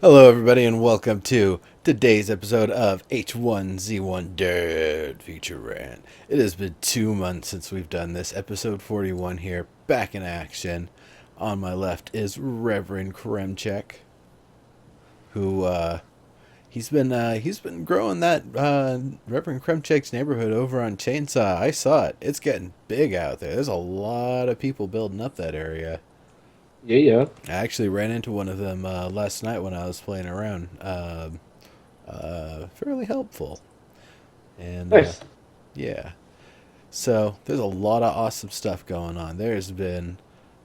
Hello, everybody, and welcome to today's episode of H1Z1 Dead Feature Rant. It has been 2 months since we've done this. Episode 41 here, back in action. On my left is Reverend Kremchek, who he's been growing that Reverend Kremchek's neighborhood over on Chainsaw. I saw it. It's getting big out there. There's a lot of people building up that area. Yeah, yeah. I actually ran into one of them last night when I was playing around. Fairly helpful. And Nice. yeah, so there's a lot of awesome stuff going on. There's been,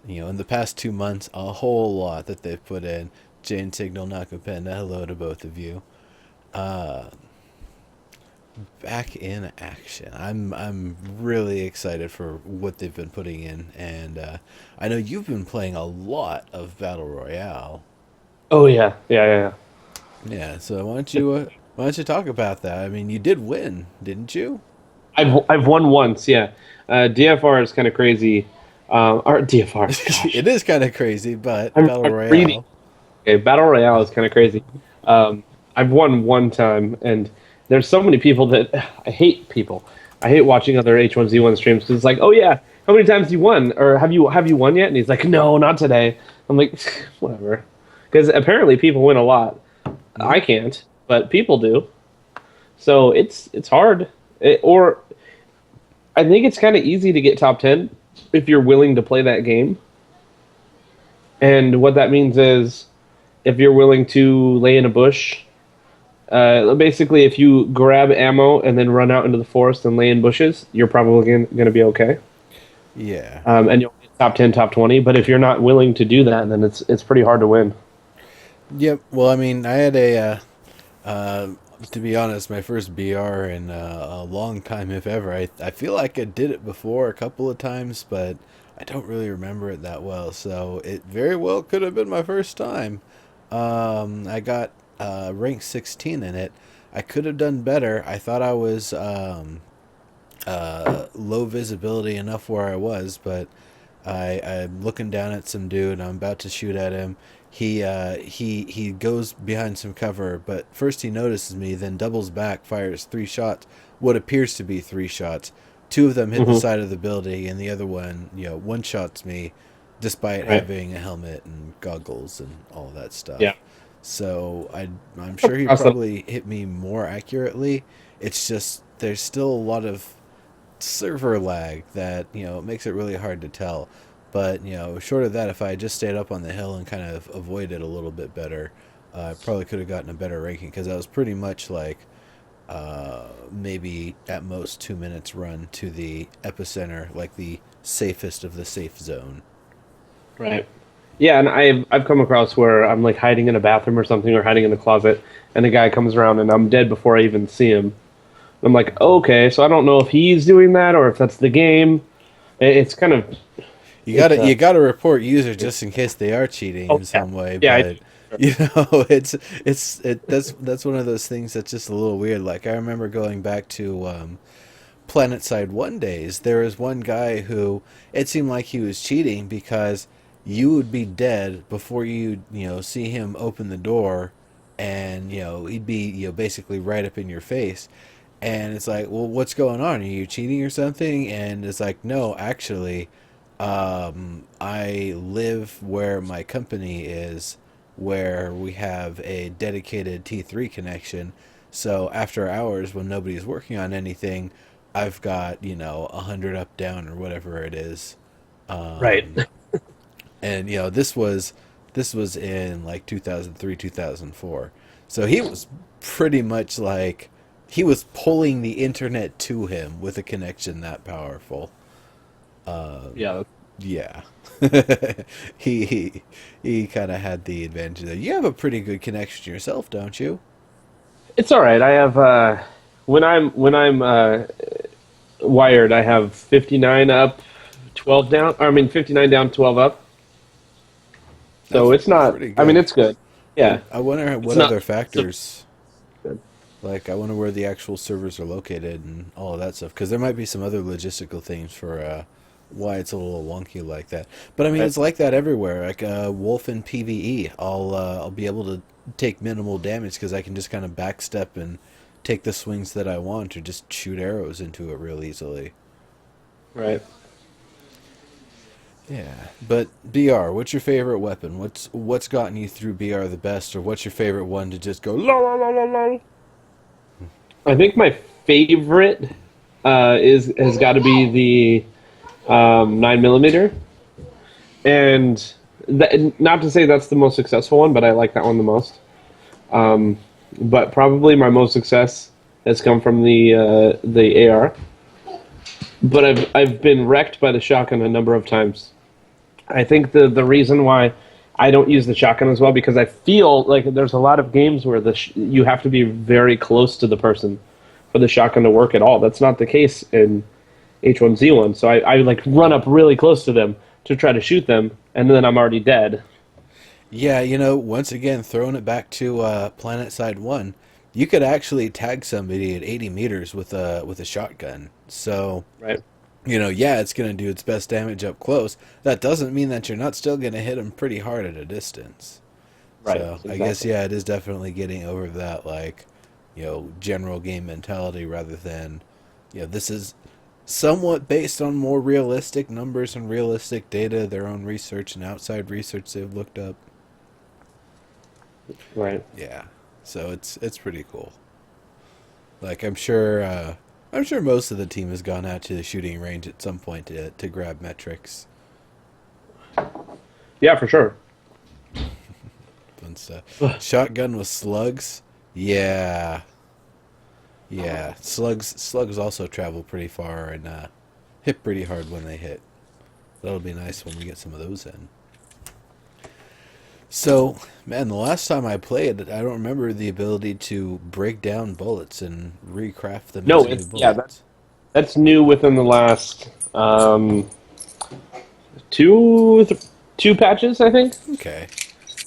in the past 2 months, a whole lot that they've put in. Jane Signal Nakapenda, hello to both of you. Uh, Back in action. I'm really excited for what they've been putting in, and I know you've been playing a lot of Battle Royale. Oh yeah, yeah, yeah. Yeah, so Yeah. why don't you talk about that? I mean, you did win, didn't you? I've won once. Yeah. DFR is kind of crazy. Or DFR. Gosh, It is kind of crazy, but Battle I'm reading. Royale. Okay, Battle Royale is kind of crazy. I've won one time, and there's so many people that I hate people. I hate watching other H1Z1 streams because it's like, oh yeah, how many times you won, or have you won yet? And he's like, no, not today. I'm like, whatever, because apparently people win a lot. Hmm. I can't, but people do. So it's hard. Or I think it's kind of easy to get top 10 if you're willing to play that game. And what that means is if you're willing to lay in a bush, basically if you grab ammo and then run out into the forest and lay in bushes, you're probably going to be okay. Yeah. And you'll get top 10, top 20. But if you're not willing to do that, then it's pretty hard to win. Yep. Well, I mean, I had to be honest, my first BR in a long time, if ever. I feel like I did it before a couple of times, but I don't really remember it that well. So it very well could have been my first time. I got rank 16 in it. I could have done better. I thought I was low visibility enough where I was, but I'm looking down at some dude. I'm about to shoot at him. He goes behind some cover, but first he notices me, then doubles back, fires three shots. What appears to be three shots. Two of them hit the Hmm. side of the building, and the other one, one shots me, despite Right. having a helmet and goggles and all that Yeah. stuff. So I'm sure he Awesome. probably hit me more accurately. It's just there's still a lot of server lag that makes it really hard to tell. But short of that, if I had just stayed up on the hill and kind of avoided a little bit better, I probably could have gotten a better ranking because I was pretty much like maybe at most 2 minutes run to the epicenter, like the safest of the safe zone. Right. Yeah, and I've come across where I'm like hiding in a bathroom or something, or hiding in the closet, and a guy comes around and I'm dead before I even see him. I'm like, okay, so I don't know if he's doing that or if that's the game. It's kind of You it's gotta you gotta report user just in case they are cheating oh in yeah, some way, yeah. but you know that's one of those things that's just a little weird. Like I remember going back to Planet Side 1 days, there was one guy who it seemed like he was cheating because you would be dead before you see him open the door, and he'd be basically right up in your face, and it's like, well, what's going on? Are you cheating or something? And it's like, no, actually, I live where my company is, where we have a dedicated T3 connection. So after hours, when nobody's working on anything, I've got 100 up down or whatever it is. right. Um, and this was in like 2003 2004, so he was pretty much like he was pulling the internet to him with a connection that powerful. Yeah, Yeah. He kind of had the advantage there. You have a pretty good connection yourself, don't you? it's all right. I have when I'm wired, I have 59 up, 12 down. Or, I mean 59 down, 12 up. So That's it's not. pretty I mean, good. it's good. I, Yeah, I wonder it's what not other so factors, good. like I wonder where the actual servers are located and all of that stuff, because there might be some other logistical things for why it's a little wonky like that. But I mean, Right. it's like that everywhere. Like Wolf in PVE, I'll be able to take minimal damage because I can just kind of backstep and take the swings that I want, or just shoot arrows into it real easily. Right. Yeah, but BR, what's your favorite weapon? What's gotten you through BR the best, or what's your favorite one to just go la la la la la? I think my favorite is has got to be the 9 millimeter, and not to say that's the most successful one, but I like that one the most. Um, but probably my most success has come from the AR. But I've been wrecked by the shotgun a number of times. I think the reason why I don't use the shotgun as well because I feel like there's a lot of games where you have to be very close to the person for the shotgun to work at all. That's not the case in H1Z1. So I like run up really close to them to try to shoot them, and then I'm already dead. Yeah, once again, throwing it back to Planet Side 1, you could actually tag somebody at 80 meters with a shotgun. So, Right. yeah, it's going to do its best damage up close. That doesn't mean that you're not still going to hit them pretty hard at a distance. Right. So, I guess, Exactly. yeah, it is definitely getting over that, like, general game mentality rather than, this is somewhat based on more realistic numbers and realistic data, their own research and outside research they've looked up. Right. Yeah, so it's pretty cool. Like I'm sure most of the team has gone out to the shooting range at some point to grab metrics Yeah, for sure. and stuff. Shotgun with slugs, yeah, yeah. Slugs also travel pretty far and hit pretty hard when they hit. That'll be nice when we get some of those in. So, man, the last time I played, I don't remember the ability to break down bullets and recraft them No, into new it's yeah. bullets. That's new within the last two two patches, I think. Okay.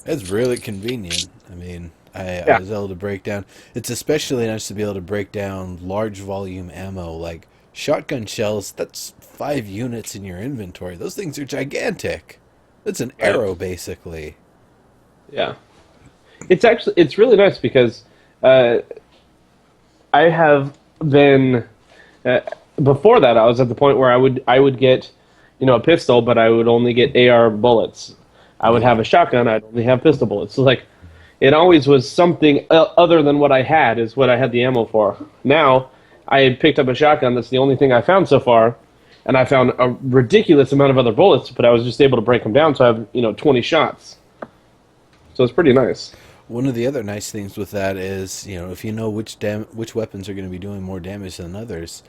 It's really convenient. I mean, I Yeah. was able to break down. It's especially nice to be able to break down large volume ammo like shotgun shells. That's 5 units in your inventory. Those things are gigantic. It's an Right. arrow, basically. Yeah. It's really nice because uh, I have been uh, before that I was at the point where I would get a pistol, but I would only get AR bullets. I would have Yeah. a shotgun, I'd only have pistol bullets. So like it always was something other than what I had is what I had the ammo for. Now I had picked up a shotgun. That's the only thing I found so far, and I found a ridiculous amount of other bullets, but I was just able to break them down. So I have 20 shots. So it's pretty nice. One of the other nice things with that is, if you know which weapons are going to be doing more damage than others,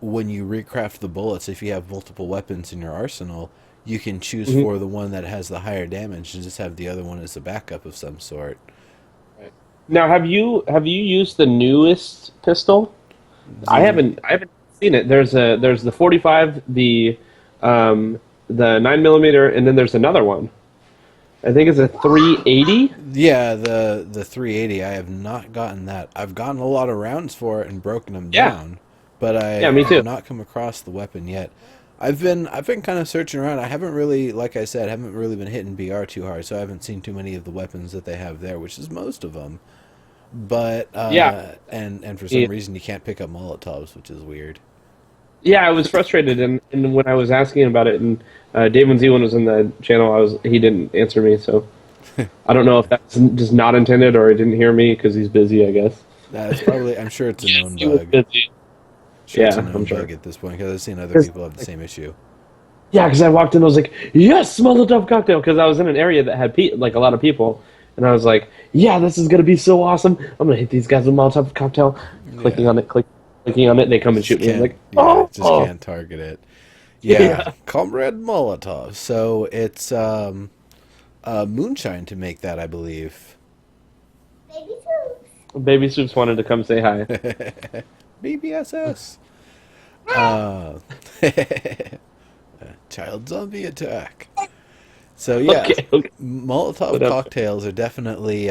when you recraft the bullets, if you have multiple weapons in your arsenal, you can choose Hmm. for the one that has the higher damage and just have the other one as a backup of some sort. Now, have you used the newest pistol? I The haven't. I haven't seen it. There's the 45, the 9 millimeter, and then there's another one. I think it's a 380. Yeah, the 380. I have not gotten that. I've gotten a lot of rounds for it and broken them Yeah, down, but yeah, me I've too. not come across the weapon yet. I've been kind of searching around. I haven't really, like I said, haven't really been hitting BR too hard, so I haven't seen too many of the weapons that they have there, which is most of them. But Yeah, and for some yeah, reason you can't pick up Molotovs, which is weird. yeah. I was frustrated, and when I was asking about it, and Dave Z one was in the channel, he didn't answer me. So I don't know if that's just not intended or he didn't hear me because he's busy. I guess. It's probably. I'm sure it's a known He was bug. busy. Sure, it's a Yeah, I'm known sure. bug at this point because I've seen other 'Cause, people have the same issue. yeah, because I walked in, I was like, "Yes, Molotov cocktail," because I was in an area that had like a lot of people, and I was like, "Yeah, this is gonna be so awesome! I'm gonna hit these guys with Molotov cocktail." Clicking Yeah. on it, clicking on it, they come and Just shoot me. I'm can't, like, yeah, "Oh, just oh. can't target it. Yeah, Yeah." Comrade Molotov. So it's moonshine to make that, I believe. Baby Soups. Baby Soups wanted to come say hi. BBSS. Child zombie attack. So yeah, Okay, okay, Molotov whatever. cocktails are definitely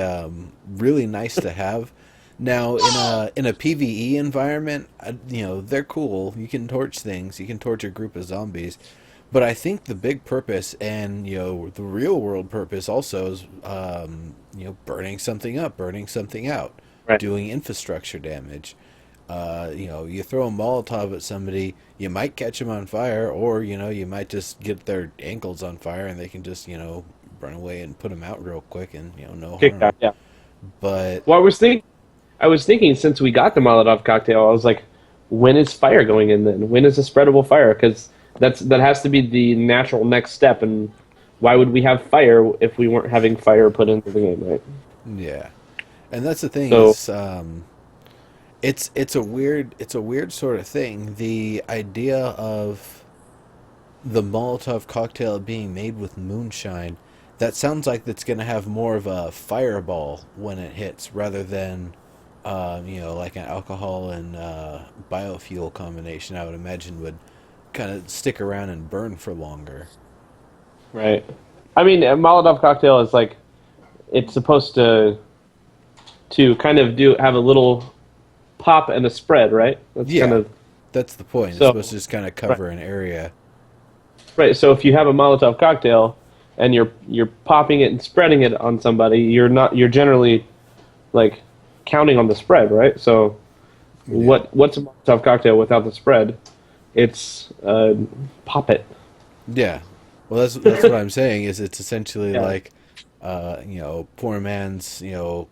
really nice to have. Now, in a PVE environment, they're cool. You can torch things. You can torch a group of zombies. But I think the big purpose and the real world purpose also is burning something up, burning something out, Right. doing infrastructure damage. You throw a Molotov at somebody, you might catch them on fire, or you might just get their ankles on fire and they can just run away and put them out real quick and no Kick harm. that. Yeah. But Well, I was thinking since we got the Molotov cocktail, I was like, when is fire going in then? When is a spreadable fire? Because that has to be the natural next step. And why would we have fire if we weren't having fire put into the game, right? yeah, and that's the thing So is, it's a weird sort of thing. The idea of the Molotov cocktail being made with moonshine, that sounds like it's going to have more of a fireball when it hits rather than, like an alcohol and biofuel combination. I would imagine would kind of stick around and burn for longer. right. I mean, a Molotov cocktail is like it's supposed to kind of do have a little pop and a spread, right? That's kind Yeah, of that's the point. It's supposed so. to just kind of Right. cover an area. Right. So if you have a Molotov cocktail and you're popping it and spreading it on somebody, you're generally like counting on the spread, right? So Yeah. what's a Molotov cocktail without the spread? It's pop it. Yeah. Well, that's what I'm saying. Is it's essentially Yeah. like, poor man's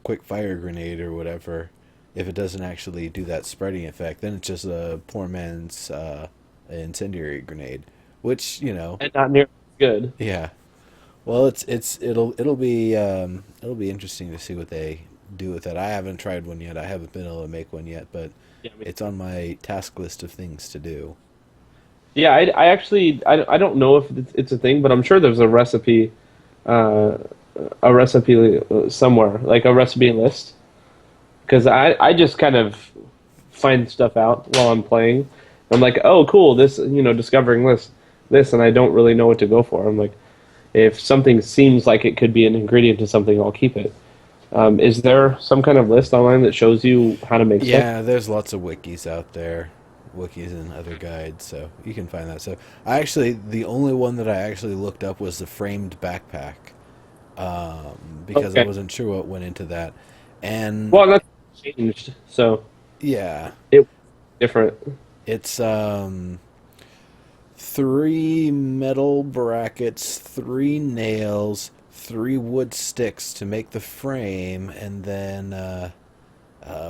quick fire grenade or whatever. If it doesn't actually do that spreading effect, then it's just a poor man's incendiary grenade. Which And not near good. yeah. Well, it'll be interesting to see what they do with it. I haven't tried one yet. I haven't been able to make one yet, but Yeah. it's on my task list of things to do. Yeah. I actually I don't know if it's a thing, but I'm sure there's uh, a recipe somewhere, like a recipe list. Because I just kind of find stuff out while I'm playing. I'm like, oh, cool, this, discovering this, and I don't really know what to go for. I'm like, if something seems like it could be an ingredient to something, I'll keep it. Is there some kind of list online that shows you how to make stuff? Yeah, there's lots of wikis out there, wikis and other guides, so you can find that. So the only one that I actually looked up was the framed backpack, because I Okay. wasn't sure what went into that, and Well, that's changed, so yeah, it different. it's three metal brackets, three nails, three wood sticks to make the frame, and then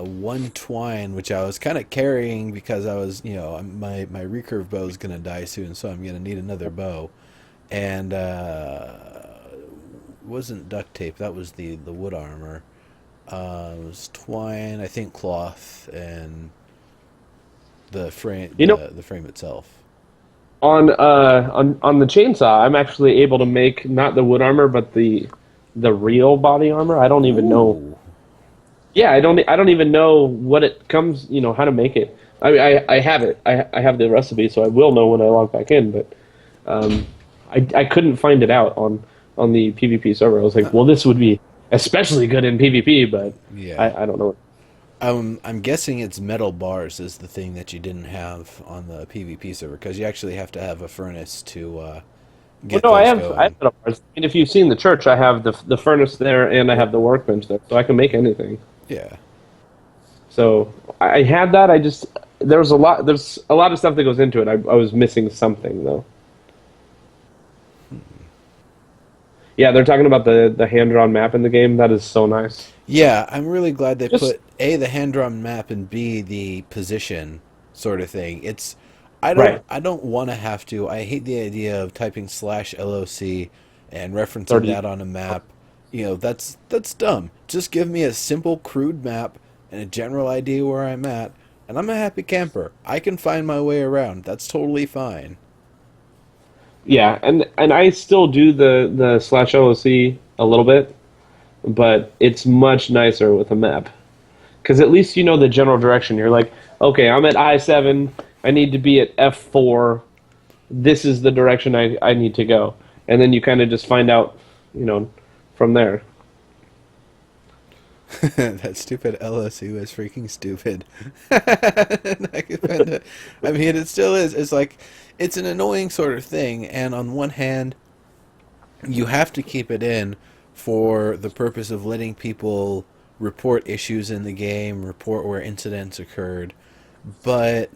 one twine, which I was kind of carrying because I was, my recurve bow is gonna die soon, so I'm gonna need another bow, and it wasn't duct tape. That was the wood armor. It was twine, I think cloth, and the frame, You know, the frame itself. on the chainsaw, I'm actually able to make not the wood armor, but the real body armor. I don't even know. Ooh. Yeah, I don't even know what it comes. How to make it. I have it. I have the recipe, so I will know when I log back in. But I couldn't find it out on the PvP server. I was like, well, this would be especially good in PvP, but Yeah. I don't know. I'm guessing it's metal bars is the thing that you didn't have on the PvP server because you actually have to have a furnace to Well, get no, I those have going. metal bars. And if you've seen the church, I have the furnace there, and I have the workbench there, so I can make anything. Yeah. So I had that. I just there's a lot of stuff that goes into it. I was missing something though. Yeah, they're talking about the hand drawn map in the game. That is so nice. Yeah, I'm really glad they Just put A, the hand drawn map, and B, the position sort of thing. It's I don't right. I don't want to have to. I hate the idea of typing /LOC and referencing 30. that on a map. That's dumb. Just give me a simple crude map and a general idea where I'm at, and I'm a happy camper. I can find my way around. That's totally fine. Yeah, and I still do the /LOC a little bit, but it's much nicer with a map. Because at least you know the general direction. You're like, okay, I'm at I-7. I need to be at F4. This is the direction I need to go. And then you kind of just find out, from there. That stupid LSU is freaking stupid. I can find it. I mean, it still is. It's like it's an annoying sort of thing, and on one hand, you have to keep it in for the purpose of letting people report issues in the game, report where incidents occurred, but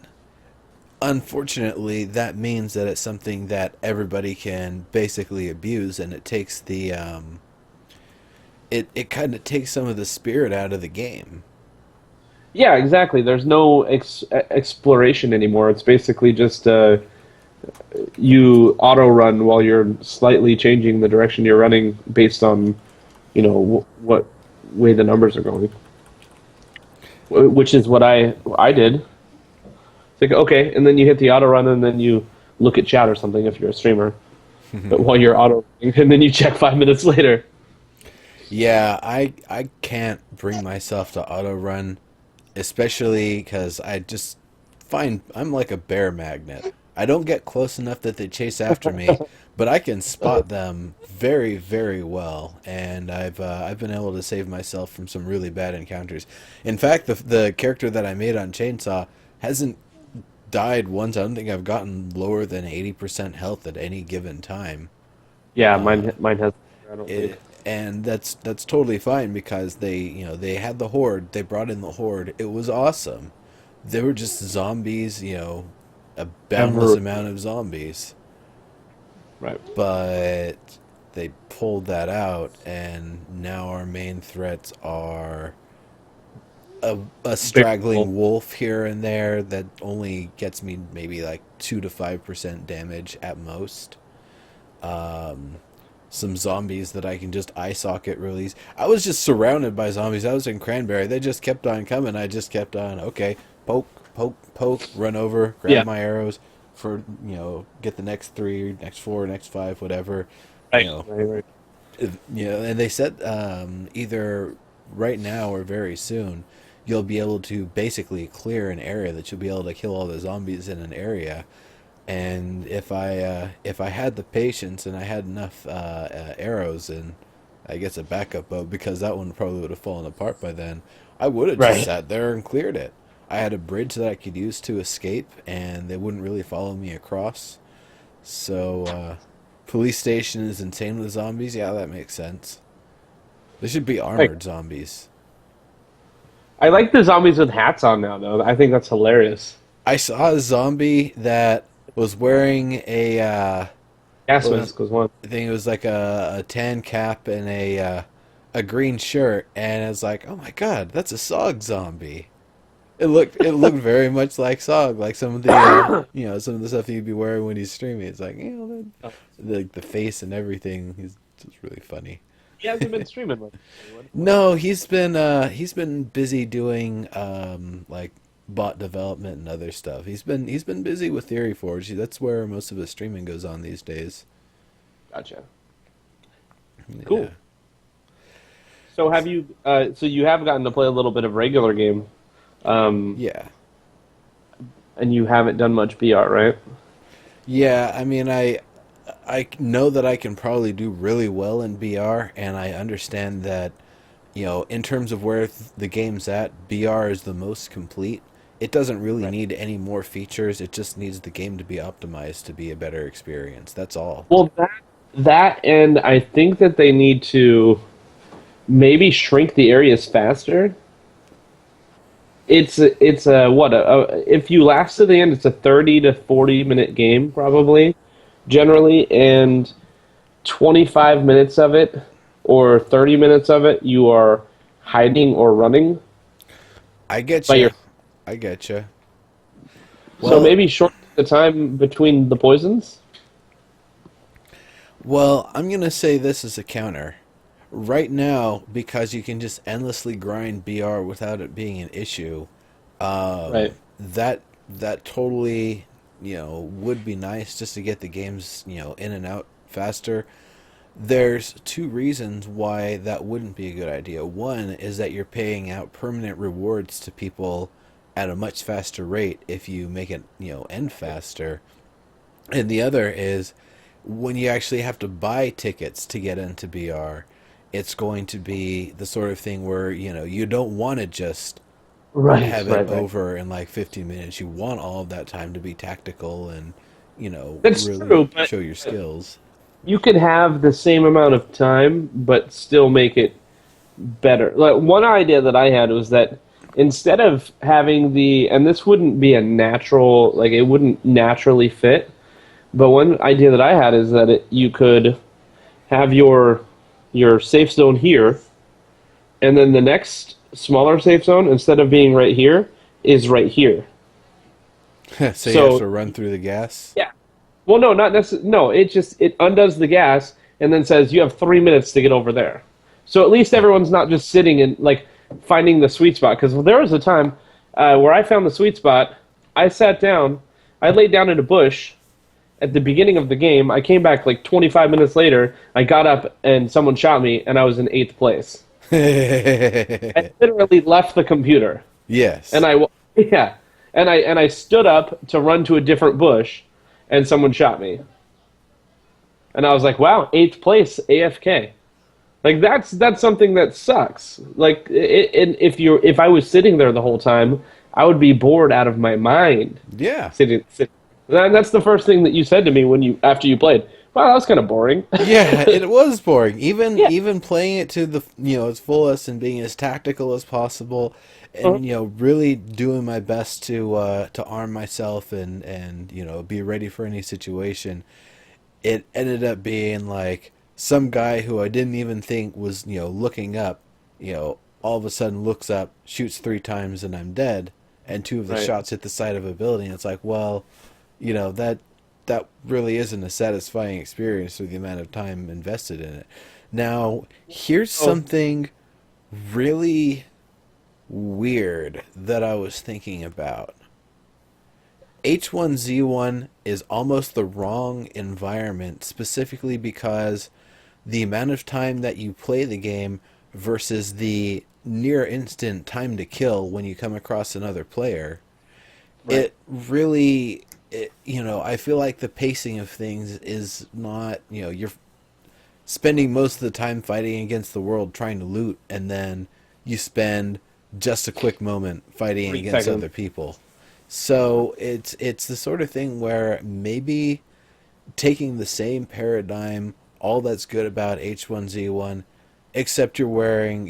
unfortunately, that means that it's something that everybody can basically abuse, and it takes it kind of takes some of the spirit out of the game. Yeah, exactly. There's no exploration anymore. It's basically just you auto run while you're slightly changing the direction you're running based on, what way the numbers are going. Which is what I did. It's like okay, and then you hit the auto run, and then you look at chat or something if you're a streamer. But while you're auto running, and then you check 5 minutes later. Yeah, I can't bring myself to auto run, especially because I just find I'm like a bear magnet. I don't get close enough that they chase after me, but I can spot them very, very well, and I've been able to save myself from some really bad encounters. In fact, the character that I made on Chainsaw hasn't died once. I don't think I've gotten lower than 80% health at any given time. Yeah, Uh, mine has. I don't think. and that's totally fine because they had the horde. They brought in the horde. It was awesome. They were just zombies, a boundless Ever amount of zombies. right. But they pulled that out, and now our main threats are a Big wolf. straggling wolf here and there that only gets me maybe like 2 to 5% damage at most. Um, some zombies that I can just eye socket release. I was just surrounded by zombies. I was in Cranberry. They just kept on coming. I just kept on, okay, poke, poke, poke, run over, grab Yeah. my arrows for, get the next three, next four, next five, whatever. You Right. know, Right. and they said either right now or very soon, you'll be able to basically clear an area that you'll be able to kill all the zombies in an area. And if I had the patience and I had enough arrows and I guess a backup bow because that one probably would have fallen apart by then, I would have just Right. sat there and cleared it. I had a bridge that I could use to escape, and they wouldn't really follow me across. So, police station is insane with zombies. Yeah, that makes sense. They should be Right. armored zombies. I like the zombies with hats on now, though. I think that's hilarious. I saw a zombie that was wearing Gas what was mask was one. I think it was like a tan cap and a green shirt, and it's like, oh my god, that's a Sog zombie. It looked very much like Sog, like some of the some of the stuff he'd be wearing when he's streaming. It's like the face and everything. He's just really funny. He hasn't been streaming much. No, he's been busy doing like bot development and other stuff. He's been busy with Theory Forge. That's where most of his streaming goes on these days. Gotcha. Yeah. Cool. So have you? So you have gotten to play a little bit of regular game, Yeah. and you haven't done much BR, right? Yeah, I mean, I know that I can probably do really well in BR, and I understand that, in terms of where the game's at, BR is the most complete. It doesn't really Right. need any more features. It just needs the game to be optimized to be a better experience. That's all. Well, that and I think that they need to maybe shrink the areas faster. It's a what if you last to the end, it's a 30 to 40 minute game probably, generally, and 25 minutes of it or 30 minutes of it you are hiding or running I get by you. your. I get you. So Well, maybe shorten the time between the poisons. well, I'm gonna say this as a counter. Right now, because you can just endlessly grind BR without it being an issue, Right. that totally, would be nice just to get the games, in and out faster. There's two reasons why that wouldn't be a good idea. One is that you're paying out permanent rewards to people at a much faster rate if you make it, end faster. And the other is when you actually have to buy tickets to get into BR, it's going to be the sort of thing where, you don't want to just Right, have it right, right. over in like 15 minutes. You want all of that time to be tactical and, That's really true, but show your skills. you could have the same amount of time, but still make it better. Like one idea that I had was that instead of having and this wouldn't be a natural, like it wouldn't naturally fit. But one idea that I had is that you could have your safe zone here, and then the next smaller safe zone, instead of being right here, is right here. So you have So to run through the gas. yeah, well, no, not necessarily. No, it undoes the gas and then says you have 3 minutes to get over there. So at least everyone's not just sitting and like finding the sweet spot. Because there was a time where I found the sweet spot. I sat down. I laid down in a bush at the beginning of the game. I came back like 25 minutes later. I got up and someone shot me, and I was in 8th place. I literally left the computer, and Yes. yeah, and I stood up to run to a different bush, and someone shot me. And I was like, "Wow, 8th place, AFK." Like that's something that sucks. Like if I was sitting there the whole time, I would be bored out of my mind. Yeah. Sitting. And that's the first thing that you said to me after you played. Wow, that was kind of boring. Yeah, it was boring. Even Yeah. even playing it to the its fullest and being as tactical as possible, Uh, and really doing my best to arm myself and be ready for any situation. It ended up being like some guy who I didn't even think was looking up, all of a sudden looks up, shoots 3 times, and I'm dead. And 2 of the Right. shots hit the side of a building. It's like, well, that really isn't a satisfying experience with the amount of time invested in it. Now, here's Oh, something really weird that I was thinking about. H1Z1 is almost the wrong environment, specifically because the amount of time that you play the game versus the near instant time to kill when you come across another player, right. it really, I feel like the pacing of things is not, you're spending most of the time fighting against the world trying to loot, and then you spend just a quick moment fighting against 3 seconds. other people. So it's the sort of thing where maybe taking the same paradigm, all that's good about H1Z1, except you're wearing,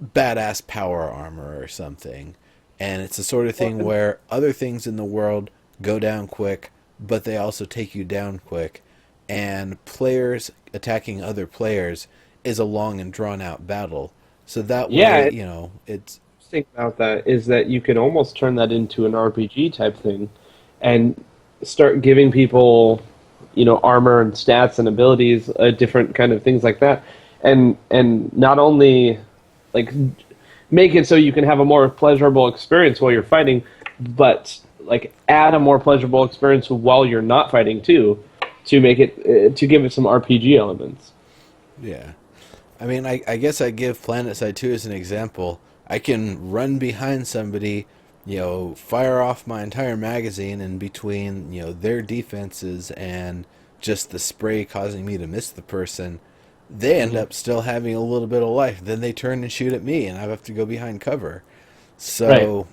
badass power armor or something. And it's the sort of Well, thing where other things in the world go down quick, but they also take you down quick. And players attacking other players is a long and drawn out battle. So that way, yeah, it's thing about that is that you could almost turn that into an RPG type thing, and start giving people, armor and stats and abilities, different kind of things like that, and not only like make it so you can have a more pleasurable experience while you're fighting, but like add a more pleasurable experience while you're not fighting too, to make it to give it some RPG elements. yeah. I mean, I guess I give PlanetSide 2 as an example. I can run behind somebody, fire off my entire magazine, and between, their defenses and just the spray causing me to miss the person, they end Hmm. up still having a little bit of life. Then they turn and shoot at me, and I have to go behind cover. Right. So,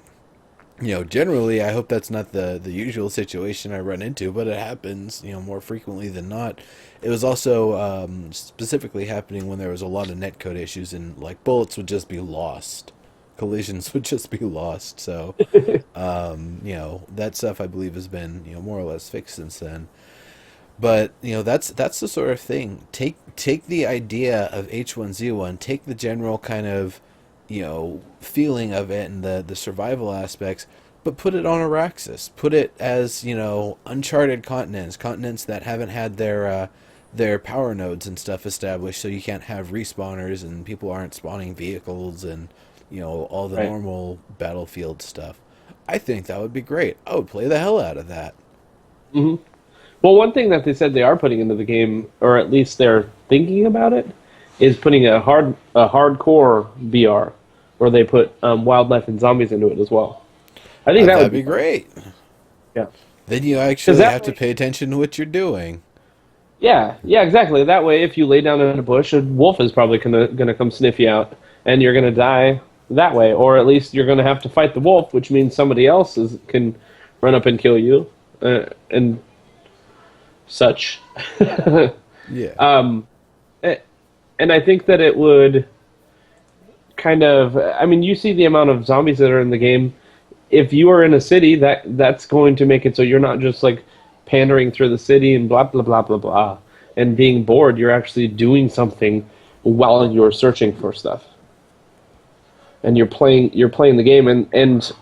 generally, I hope that's not the usual situation I run into, but it happens, more frequently than not. It was also specifically happening when there was a lot of netcode issues, and like bullets would just be lost, collisions would just be lost. So, that stuff I believe has been more or less fixed since then. But that's the sort of thing. Take the idea of H1Z1, take the general kind of feeling of it and the survival aspects, but put it on Araxis. Put it as uncharted continents that haven't had their power nodes and stuff established, so you can't have respawners and people aren't spawning vehicles and all the Right. normal battlefield stuff. I think that would be great. I would play the hell out of that. Hmm. Well, one thing that they said they are putting into the game, or at least they're thinking about it, is putting a hardcore BR, where they put wildlife and zombies into it as well. I think that would That'd be be fun. great. Yeah, Then you because actually that have to way, pay attention to what you're doing. Yeah, exactly. That way, if you lay down in a bush, a wolf is probably gonna come sniff you out, and you're gonna die that way. Or at least you're gonna have to fight the wolf, which means somebody else can run up and kill you, and such. Yeah. um, a- and I think that it would kind of. I mean, you see the amount of zombies that are in the game. If you are in a city, that's going to make it so you're not just like pandering through the city and blah blah blah blah blah and being bored. You're actually doing something while you're searching for stuff, and you're playing the game, and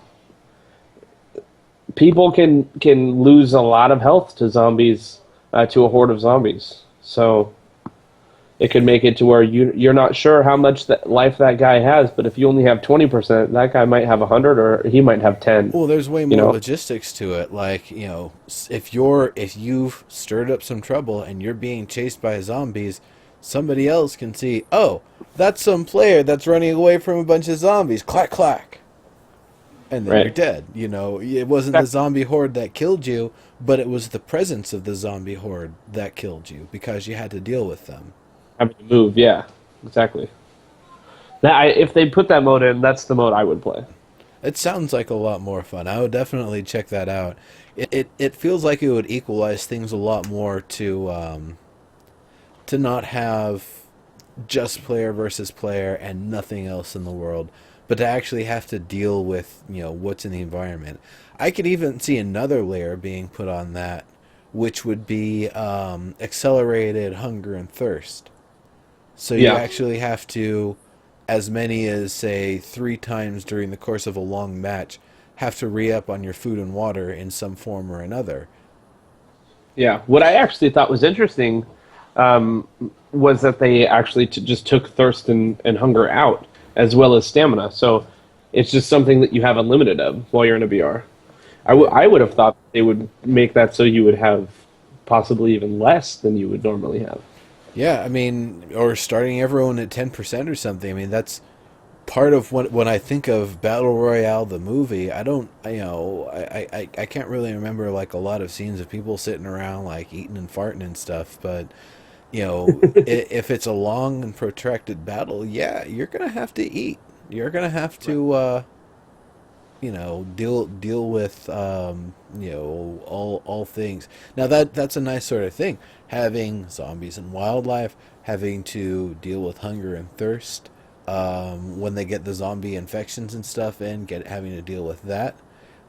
people can lose a lot of health to zombies, to a horde of zombies. So it could make it to where you're not sure how much life that guy has, but if you only have 20%, that guy might have 100 or he might have 10. Well, there's way You more know, logistics to it. Like, if you've stirred up some trouble and you're being chased by zombies, somebody else can see, oh, that's some player that's running away from a bunch of zombies. Clack clack. And then you're right? dead. It wasn't the zombie horde that killed you, but it was the presence of the zombie horde that killed you because you had to deal with them. Having to move, yeah, exactly. If they put that mode in, that's the mode I would play. It sounds like a lot more fun. I would definitely check that out. It feels like it would equalize things a lot more to not have just player versus player and nothing else in the world, but to actually have to deal with what's in the environment. I could even see another layer being put on that, which would be accelerated hunger and thirst. So you Yeah. actually have to, as many as say 3 times during the course of a long match, have to re-up on your food and water in some form or another. Yeah, what I actually thought was interesting, um, was that they actually just took thirst and hunger out, as well as stamina. So it's just something that you have unlimited of while you're in a BR. Right. I would have thought they would make that so you would have possibly even less than you would normally have. Yeah, I mean, or starting everyone at 10% or something. I mean, that's part of when I think of Battle Royale the movie. I don't, I can't really remember like a lot of scenes of people sitting around like eating and farting and stuff. But if it's a long and protracted battle, yeah, you're gonna have to eat. You're gonna have to, deal with, all things. Now that's a nice sort of thing. Having zombies and wildlife, having to deal with hunger and thirst, when they get the zombie infections and stuff in, having to deal with that,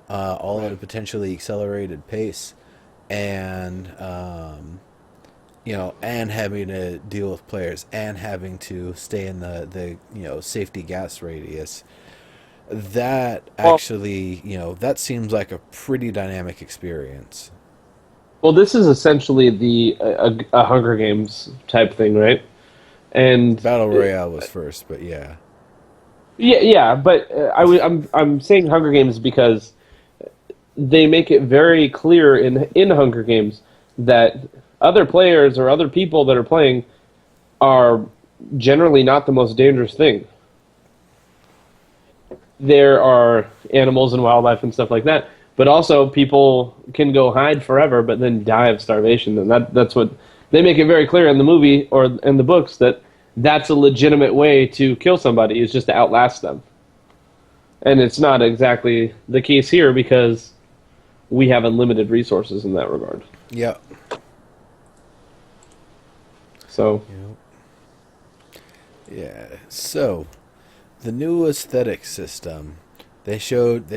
all at a Right. potentially accelerated pace, and and having to deal with players, and having to stay in the safety gas radius. That Well, actually, that seems like a pretty dynamic experience. well, this is essentially a Hunger Games type thing, right? And Battle Royale was first, but yeah. yeah, but I'm saying Hunger Games because they make it very clear in Hunger Games that other players or other people that are playing are generally not the most dangerous thing. There are animals and wildlife and stuff like that, but also people can go hide forever but then die of starvation, and that's what they make it very clear in the movie or in the books, that that's a legitimate way to kill somebody, is just to outlast them. And it's not exactly the case here because we have unlimited resources in that regard. Yeah. So, Yeah. So, the new aesthetic system. They showed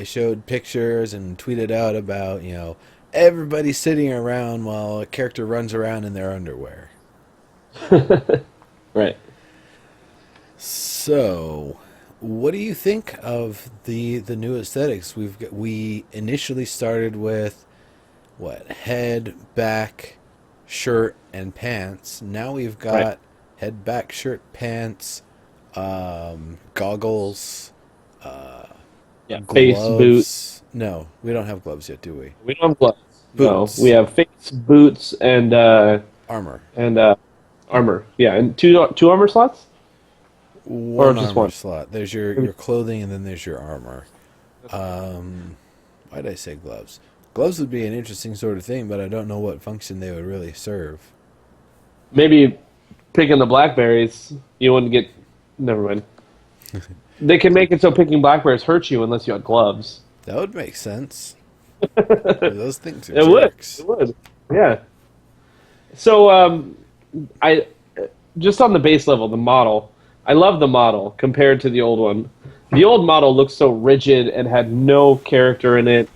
pictures and tweeted out about, everybody sitting around while a character runs around in their underwear. right. So, what do you think of the new aesthetics? We initially started with what? Head, back, shirt, and pants. Now we've Right. got head, back, shirt, pants, goggles, Yeah. Face, boot. gloves. No, we don't have gloves yet, do we? We don't have gloves. No, we Boots, have face, boots, armor. and armor. Yeah, and two armor slots, or One just armor one. slot. There's your clothing, and then there's your armor. Why did I say gloves? Gloves would be an interesting sort of thing, but I don't know what function they would really serve. Maybe picking the blackberries, you wouldn't get. Never mind. They can make it so picking blackberries hurts you unless you had gloves. That would make sense. Those things are It would. jerks. It would. Yeah. So, I just on the base level, the model. I love the model compared to the old one. The old model looked so rigid and had no character in it.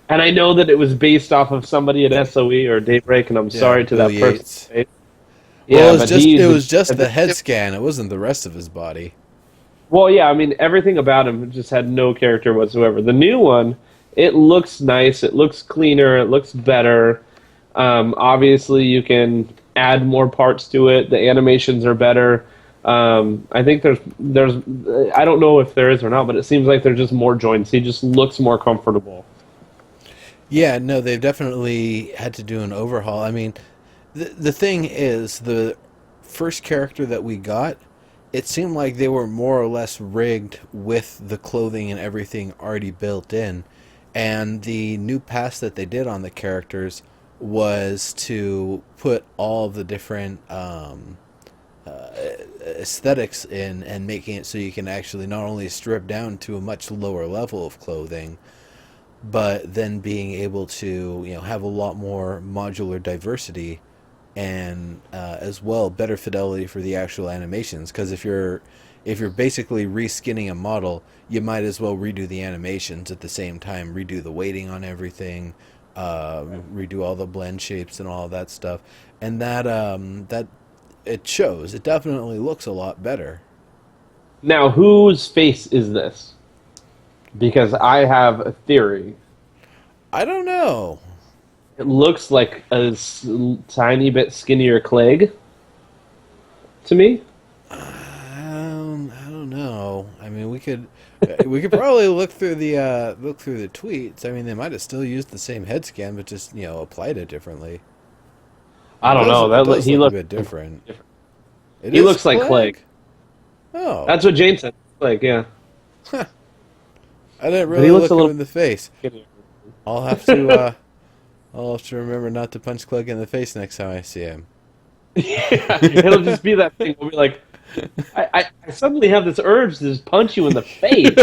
And I know that it was based off of somebody at SOE or Daybreak, and I'm Yeah, sorry to Bill that Yates. person. Well, Yeah, but it was just the head scan. It wasn't the rest of his body. well, yeah, I mean, everything about him just had no character whatsoever. The new one, it looks nice, it looks cleaner, it looks better. Obviously, you can add more parts to it. The animations are better. I think there's, I don't know if there is or not, but it seems like there's just more joints. He just looks more comfortable. Yeah, no, they've definitely had to do an overhaul. I mean, the thing is, the first character that we got, it seemed like they were more or less rigged with the clothing and everything already built in. And the new pass that they did on the characters was to put all the different aesthetics in and making it so you can actually not only strip down to a much lower level of clothing, but then being able to have a lot more modular diversity and as well better fidelity for the actual animations, because if you're basically reskinning a model, you might as well redo the animations at the same time, redo the weighting on everything, redo all the blend shapes and all of that stuff, and that it shows. It definitely looks a lot better. Now, whose face is this? Because I have a theory. I don't know. It looks like a tiny bit skinnier Clegg to me. I don't know. I mean, we could probably look through the tweets. I mean, they might have still used the same head scan, but just applied it differently. I don't know. It does He look a looks bit different. It he is looks like Clegg. Oh, That's what Jane said. Like, yeah. I didn't But he really looks look a him little in the face. skinnier. I'll have to remember not to punch Clegg in the face next time I see him. Yeah, it'll just be that thing. We'll be like, I suddenly have this urge to just punch you in the face.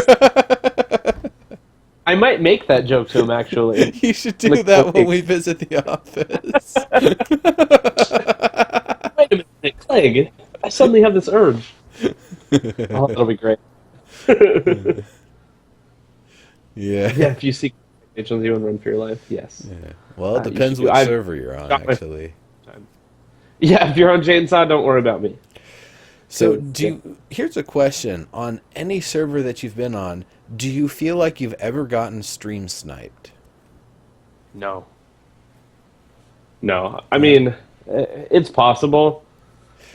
I might make that joke to him, actually. You should do Like, that when Clegg. we visit the office. Wait a minute, Clegg. I suddenly have this urge. Oh, that'll be great. Yeah. Yeah, if you see H1Z1 Run for Your Life, yes. Yeah. Well, it You depends should do- what I've server you're on, got my- actually. Yeah, if you're on Jane's side, don't worry about me. So, here's a question. On any server that you've been on, do you feel like you've ever gotten stream sniped? No. No. I mean, it's possible,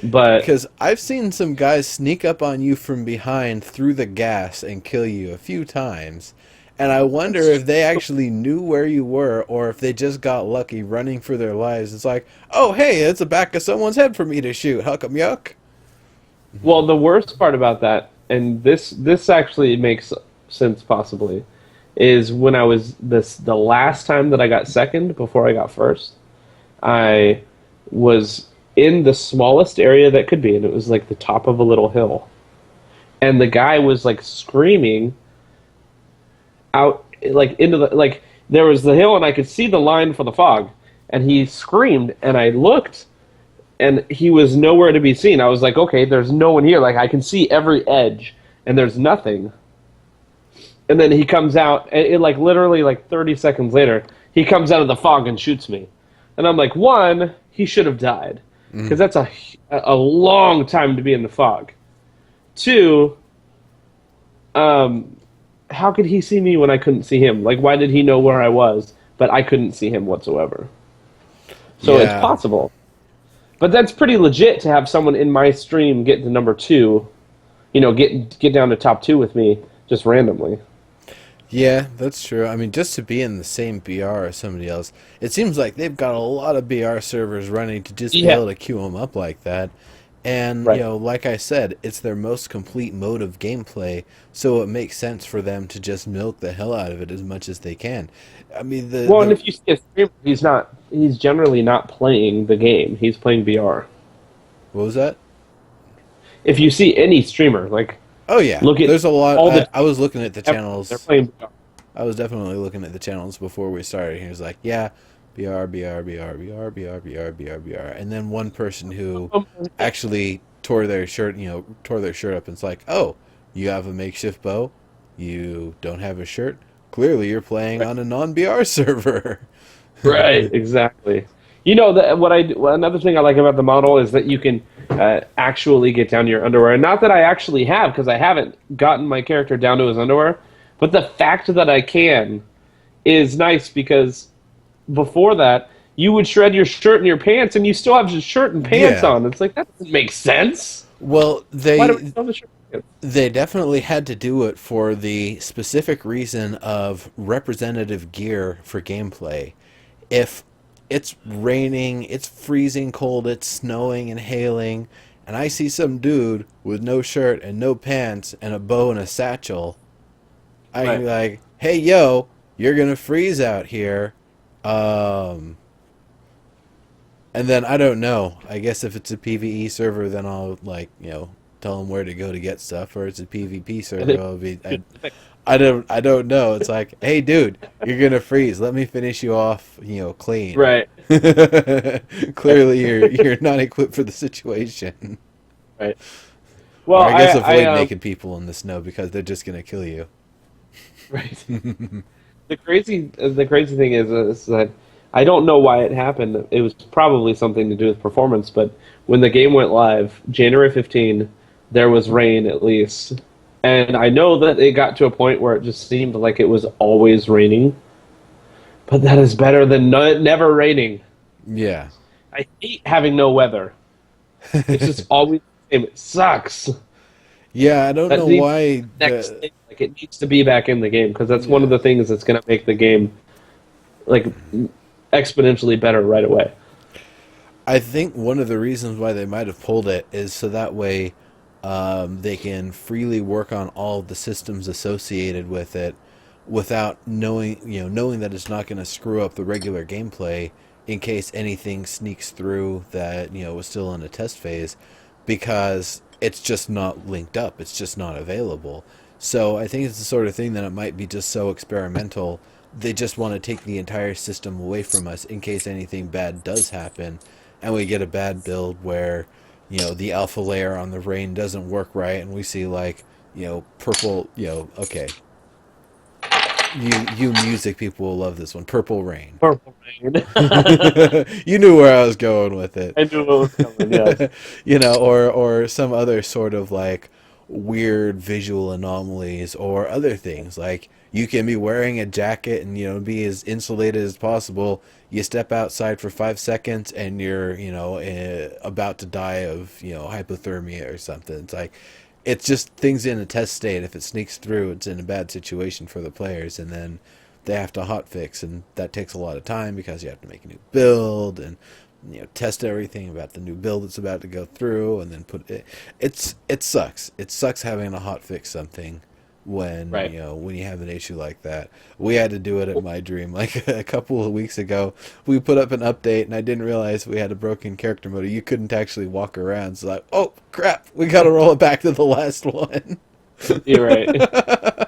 but Because I've seen some guys sneak up on you from behind through the gas and kill you a few times. And I wonder if they actually knew where you were or if they just got lucky running for their lives. It's like, oh, hey, it's the back of someone's head for me to shoot. Huck'em yuck. well, the worst part about that, and this actually makes sense possibly, is when I was the last time that I got second before I got first, I was in the smallest area that could be, and it was like the top of a little hill. And the guy was like screaming out like into the like there was the hill and I could see the line for the fog, and he screamed and I looked and he was nowhere to be seen. I was like, okay, there's no one here. Like I can see every edge and there's nothing. And then he comes out and it like literally like 30 seconds later, he comes out of the fog and shoots me. And I'm like, one, he should have died because that's a long time to be in the fog. Two, how could he see me when I couldn't see him? Like, why did he know where I was, but I couldn't see him whatsoever? So Yeah. it's possible. But that's pretty legit to have someone in my stream get to number 2, get down to top 2 with me just randomly. Yeah, that's true. I mean, just to be in the same BR as somebody else, it seems like they've got a lot of BR servers running to just be Yeah. able to queue them up like that. And, Right. like I said, it's their most complete mode of gameplay, so it makes sense for them to just milk the hell out of it as much as they can. I mean, Well, and if you see a streamer, he's generally not playing the game. He's playing VR. what was that? If you see any streamer, like Oh, yeah. look at There's a lot. all the I was looking at the they're channels. playing VR. I was definitely looking at the channels before we started. He was like, yeah, BR, BR, BR, BR, BR, BR, BR, BR. And then one person who actually tore their shirt up and it's like, oh, you have a makeshift bow? You don't have a shirt? Clearly you're playing Right. on a non-BR server. Right, exactly. You know that another thing I like about the model is that you can actually get down to your underwear, and not that I actually have because I haven't gotten my character down to his underwear, but the fact that I can is nice because before that you would shred your shirt and your pants, and you still have your shirt and pants Yeah. on. It's like that doesn't make sense. Well, Why do we still have the shirt and pants? they definitely had to do it for the specific reason of representative gear for gameplay. If it's raining, it's freezing cold, it's snowing and hailing, and I see some dude with no shirt and no pants and a bow and a satchel, I can be Right. like, "Hey, yo, you're gonna freeze out here." Um, and then I don't know. I guess if it's a PVE server, then I'll tell them where to go to get stuff. Or it's a PvP server, I'll be I don't know. It's like, hey, dude, you're gonna freeze. Let me finish you off, clean. Right. Clearly, you're not equipped for the situation. Right. Or Well, I guess avoid I naked people in the snow because they're just gonna kill you. right. The crazy thing is that I don't know why it happened. It was probably something to do with performance, but when the game went live, January 15, there was rain at least. And I know that it got to a point where it just seemed like it was always raining, but that is better than never raining. Yeah. I hate having no weather. It's just always the same. It sucks. Yeah, I don't That know needs why next the thing. Like it needs to be back in the game because that's one of yeah. the things that's going to make the game like exponentially better right away. I think one of the reasons why they might have pulled it is so that way they can freely work on all of the systems associated with it without knowing that it's not going to screw up the regular gameplay in case anything sneaks through that was still in a test phase because it's just not linked up. It's just not available. So I think it's the sort of thing that it might be just so experimental. They just want to take the entire system away from us in case anything bad does happen, and we get a bad build where the alpha layer on the rain doesn't work right, and we see purple. Okay, you music people will love this one. Purple rain. Purple rain. You knew where I was going with it. I knew what was coming. Yes. Or some other sort of like weird visual anomalies or other things like you can be wearing a jacket and be as insulated as possible. You step outside for 5 seconds and you're about to die of hypothermia or something. It's like it's just things in a test state. If it sneaks through, it's in a bad situation for the players, and then they have to hotfix, and that takes a lot of time because you have to make a new build and test everything about the new build that's about to go through, and then put it. It sucks. It sucks having to hotfix something when Right. when you have an issue like that. We had to do it at My Dream like a couple of weeks ago. We put up an update, and I didn't realize we had a broken character mode. You couldn't actually walk around. So like, oh crap, we got to roll it back to the last one. You're right.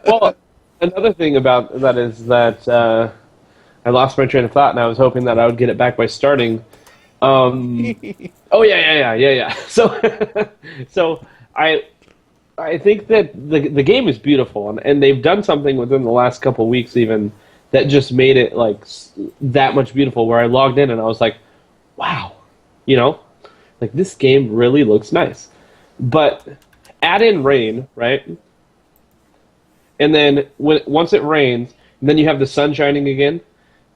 Well, another thing about that is that I lost my train of thought, and I was hoping that I would get it back by starting. Oh yeah. So I think that the game is beautiful, and they've done something within the last couple weeks even that just made it like that much beautiful. Where I logged in and I was like, wow, like this game really looks nice. But add in rain, right? And then once it rains, then you have the sun shining again,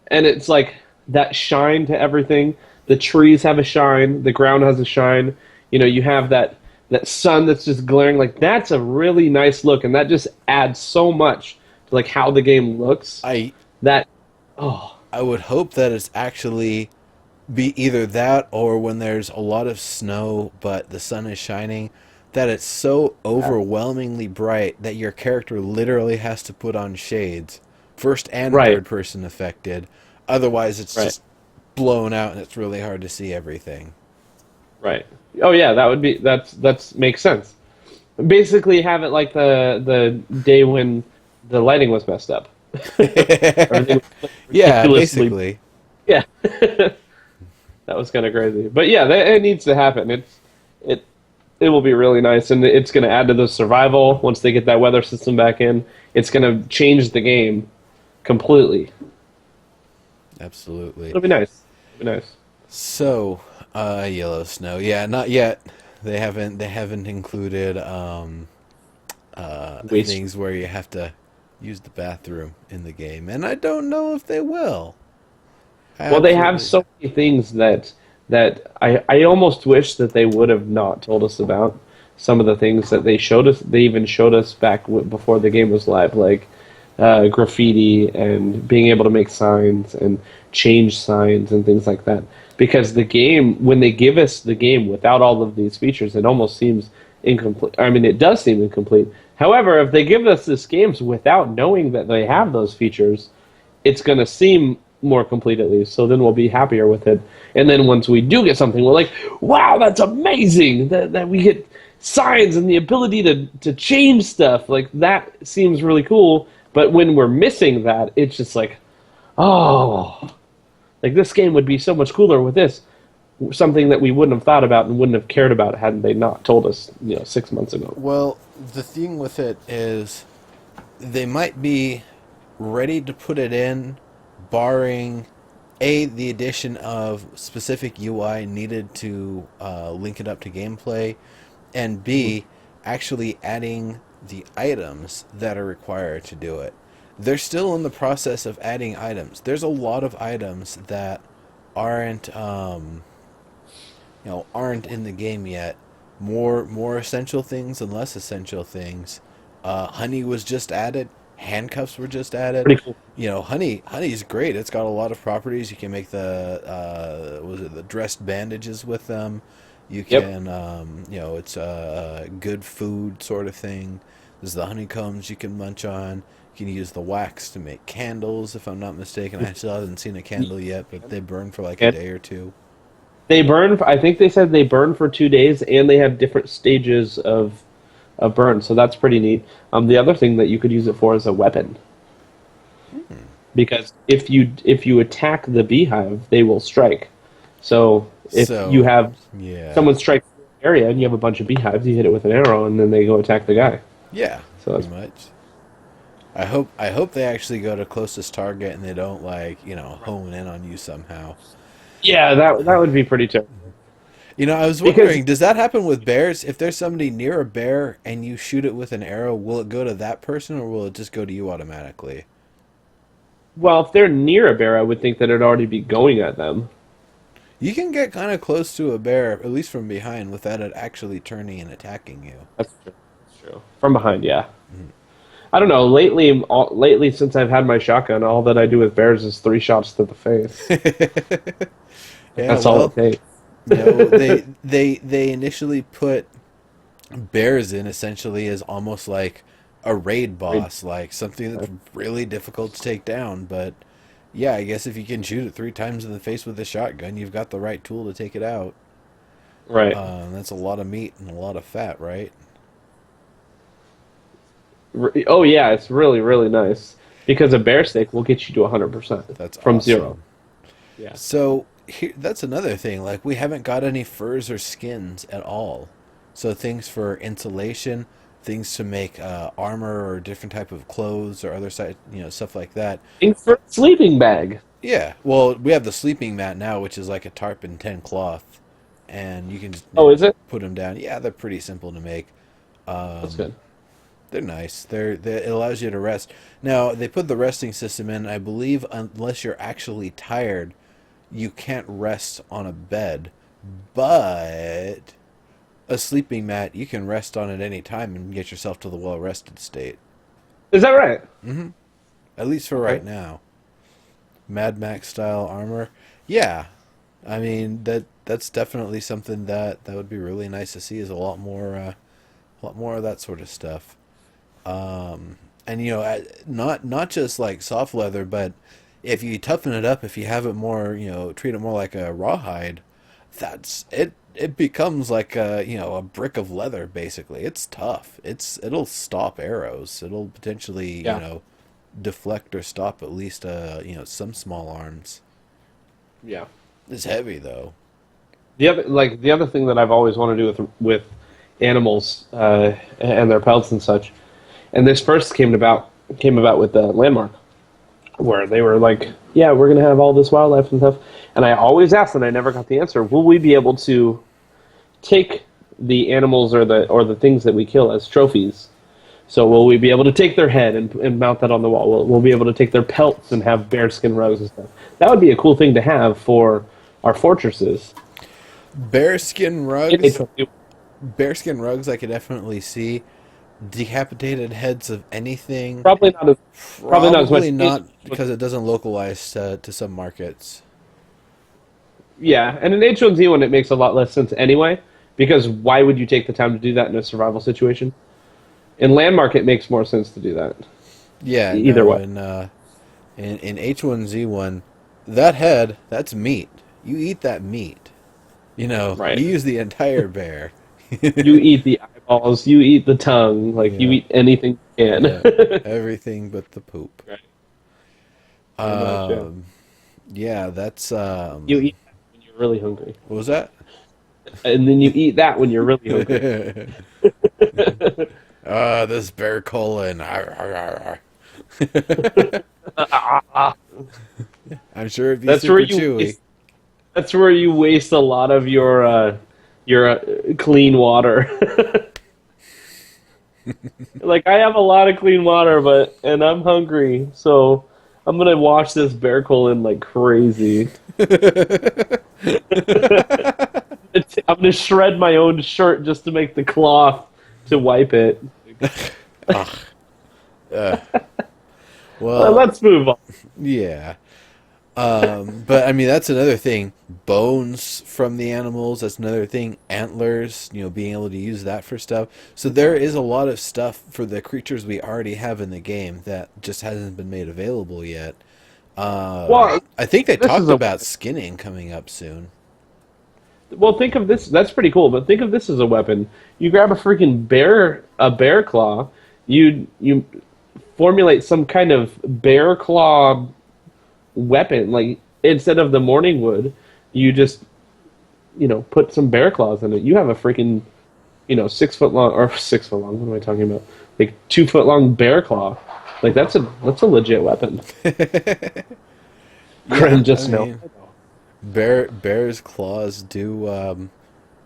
and it's like that shine to everything. The trees have a shine, the ground has a shine. You have that sun that's just glaring. Like that's a really nice look, and that just adds so much to like how the game looks. I That oh I would hope that it's actually be either that or when there's a lot of snow but the sun is shining, that it's so Yeah. overwhelmingly bright that your character literally has to put on shades, first and Right. third person affected. Otherwise, it's Right. just blown out and it's really hard to see everything. Right. Oh yeah, that would be that's makes sense. Basically, have it like the day when the lighting was messed up. Everything was Yeah, ridiculously. basically. Yeah, that was kind of crazy. But yeah, it needs to happen. It it will be really nice, and it's going to add to the survival once they get that weather system back in. It's going to change the game completely. Absolutely. It'll be nice. It'll be nice. So, yellow snow. Yeah, not yet. They haven't included Waste. things where you have to use the bathroom in the game, and I don't know if they will. I Well, they have absolutely. so many things that I almost wish that they would have not told us about. Some of the things that they showed us, they even showed us back before the game was live, like graffiti and being able to make signs and change signs and things like that. Because the game, when they give us the game without all of these features, it almost seems incomplete. I mean, it does seem incomplete. However, if they give us this games without knowing that they have those features, it's going to seem more complete at least. So then we'll be happier with it. And then once we do get something, we're like, wow, that's amazing that we get signs and the ability to change stuff. Like that seems really cool. But when we're missing that, it's just like, oh, like this game would be so much cooler with this. Something that we wouldn't have thought about and wouldn't have cared about hadn't they not told us, 6 months ago. Well, the thing with it is they might be ready to put it in, barring the addition of specific UI needed to link it up to gameplay, and B, actually adding the items that are required to do it. They're still in the process of adding items. There's a lot of items that aren't aren't in the game yet. More essential things and less essential things. Honey was just added. Handcuffs were just added. Pretty cool. Honey's great. It's got a lot of properties. You can make the was it the dressed bandages with them. You Yep. can it's a good food sort of thing. There's the honeycombs you can munch on. You can use the wax to make candles, if I'm not mistaken. I still haven't seen a candle yet, but they burn for like a And day or two. they burn. I think they said they burn for 2 days, and they have different stages of burn. So that's pretty neat. The other thing that you could use it for is a weapon, because if you attack the beehive, they will strike. So if you So, have yeah. someone strike the area and you have a bunch of beehives, you hit it with an arrow, and then they go attack the guy. Yeah, So pretty that's much. I hope they actually go to closest target and they don't hone in on you somehow. yeah, that would be pretty terrible. I was Because wondering, does that happen with bears? If there's somebody near a bear and you shoot it with an arrow, will it go to that person or will it just go to you automatically? well, if they're near a bear, I would think that it'd already be going at them. You can get kind of close to a bear, at least from behind, without it actually turning and attacking you. That's true. That's true. From behind, yeah. I don't know. Lately, since I've had my shotgun, all that I do with bears is 3 shots to the face. Like, Yeah, that's all well, it takes. they initially put bears in essentially as almost like a raid Right. boss, like something that's really difficult to take down. But yeah, I guess if you can shoot it 3 times in the face with a shotgun, you've got the right tool to take it out. Right. That's a lot of meat and a lot of fat, right? Oh yeah, it's really really nice because a bear steak will get you to 100% That's from zero. awesome. Yeah. So that's another thing. Like we haven't got any furs or skins at all. So things for insulation, things to make armor or different type of clothes or other stuff like that. Think for a sleeping bag. Yeah. Well, we have the sleeping mat now, which is like a tarp and 10 cloth, and you can just Oh, is it? put them down. Yeah, they're pretty simple to make. That's Um, good. they're nice. It allows you to rest. Now they put the resting system in. I believe unless you're actually tired, you can't rest on a bed, but a sleeping mat you can rest on at any time and get yourself to the well rested state. Is that right? At least for Okay. right now. Mad Max style armor. Yeah. I mean that's definitely something that would be really nice to see is a lot more of that sort of stuff. And not just like soft leather, but if you toughen it up, if you have it more, treat it more like a rawhide, that's it. It becomes like a brick of leather basically. It's tough. It'll stop arrows. It'll potentially Yeah. deflect or stop at least some small arms. Yeah. It's heavy though. The other thing that I've always wanted to do with animals and their pelts and such, and this first came about with the Landmark, where they were like, "Yeah, we're gonna have all this wildlife and stuff," and I always asked, and I never got the answer. Will we be able to take the animals or the things that we kill as trophies? So will we be able to take their head and mount that on the wall? We'll be able to take their pelts and have bearskin rugs and stuff. That would be a cool thing to have for our fortresses. Bearskin rugs. It- Bearskin rugs. I could definitely see decapitated heads of anything. Probably not as probably not as much. Probably not because it doesn't localize to some markets. Yeah, and in H1Z1 it makes a lot less sense anyway, because why would you take the time to do that in a survival situation? In Landmark it makes more sense to do that. Yeah, Either no, way. in H1Z1, that head, that's meat. You eat that meat. Right. You use the entire bear. You eat the eyeballs, you eat the tongue, like you Yeah, eat anything you yeah, can. everything but the poop. Right. Pretty much, yeah. Yeah, that's You eat that when you're really hungry. what was that? And then you eat that when you're really hungry. This bear colon. Arr, arr, arr, I'm sure it'd be That's where super you chewy. waste, that's where you waste a lot of your clean water. Like I have a lot of clean water, and I'm hungry, so I'm gonna wash this bear colon like crazy. I'm gonna shred my own shirt just to make the cloth to wipe it. Ugh. Uh, well, Let's move on. yeah. But I mean, that's another thing. Bones from the animals, that's another thing. Antlers, being able to use that for stuff. So there is a lot of stuff for the creatures we already have in the game that just hasn't been made available yet. Well, I think they this is talked a about skinning coming up soon. well. Think of this. That's pretty cool. But think of this as a weapon. You grab a bear claw. You formulate some kind of bear claw weapon. Like instead of the morning wood, you just put some bear claws in it. You have a freaking 6 foot long or 6 foot long. What am I talking about? Like 2 foot long bear claw. Like that's a legit weapon. Yeah, I Just know. mean, bear's claws do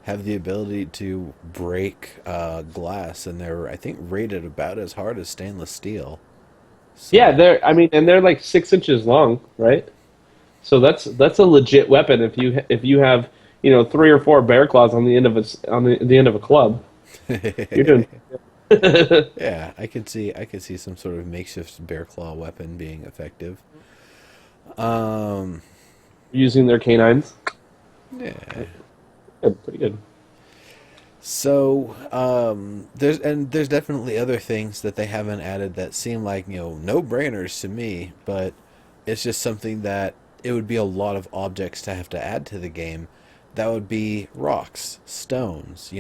have the ability to break glass, and they're I think rated about as hard as stainless steel. Yeah, So they're like 6 inches long, right? So that's a legit weapon if you have 3 or 4 bear claws on the end of the end of a club. You're doing. yeah, I could see some sort of makeshift bear claw weapon being effective. Um, Using their canines. yeah. Good, pretty good. So there's definitely other things that they haven't added that seem like no brainers to me, but it's just something that it would be a lot of objects to have to add to the game. That would be rocks, stones,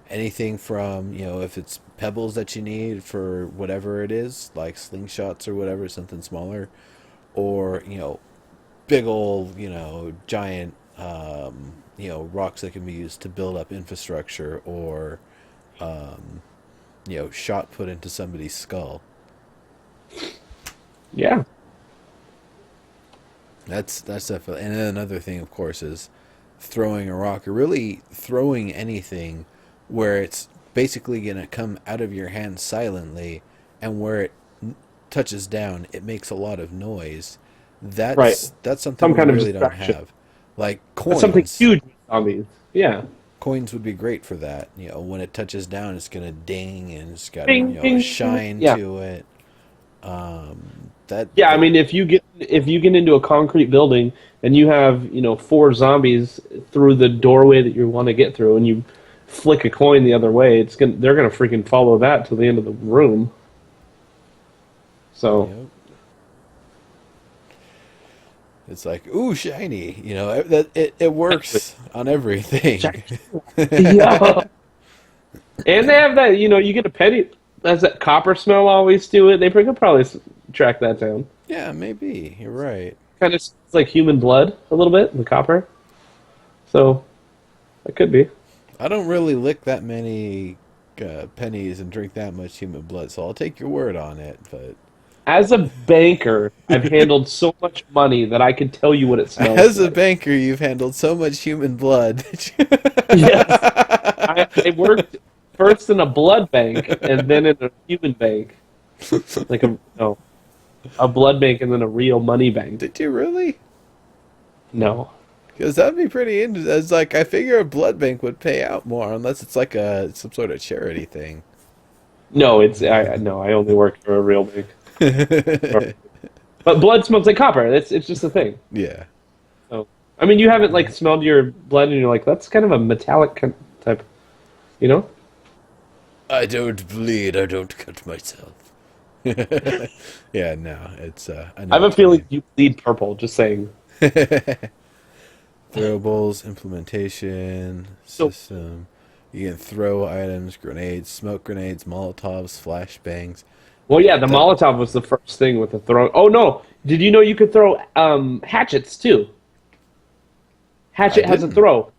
anything from if it's pebbles that you need for whatever it is, like slingshots or whatever, something smaller, or big old giant rocks that can be used to build up infrastructure or um, shot put into somebody's skull. Yeah. That's definitely. And then another thing, of course, is throwing a rock or really throwing anything where it's basically gonna come out of your hand silently, and where it touches down, it makes a lot of noise. Right. That's something Some we kind of really don't distraction. have. Like That's something coins. huge with zombies. Yeah. Coins would be great for that. When it touches down, it's gonna ding and it's got Ding, a ding, ding. shine Yeah. to it. Um, Yeah, I mean, if you get into a concrete building and you have 4 zombies through the doorway that you want to get through, and you flick a coin the other way, they're gonna freaking follow that to the end of the room. So Yep. It's like, ooh, shiny. That it works on everything. yeah, and they have that. You get a penny. Has that copper smell always to it? They could probably track that down. Yeah, maybe you're right. Kind of smells like human blood a little bit, the copper. So that could be. I don't really lick that many pennies and drink that much human blood, so I'll take your word on it. But As a banker, I've handled so much money that I can tell you what it smells as a like. banker, you've handled so much human blood. Yes. I worked first in a blood bank and then in a human bank. Like a blood bank and then a real money bank. Did you really? No. Because that'd be pretty interesting. It's like I figure a blood bank would pay out more unless it's like some sort of charity thing. No, I only work for a real bank. But blood smells like copper. It's just a thing. Yeah. So, I mean, you haven't like smelled your blood and you're like, that's kind of a metallic type, you know? I don't bleed. I don't cut myself. Yeah, no, it's. I know I have a what you feeling mean. you bleed purple. Just saying. Throwables, implementation, So system. You can throw items, grenades, smoke grenades, Molotovs, flashbangs. Well, yeah, the The- Molotov was the first thing with the throw. Oh no! Did you know you could throw hatchets too? Hatchet has a didn't. throw.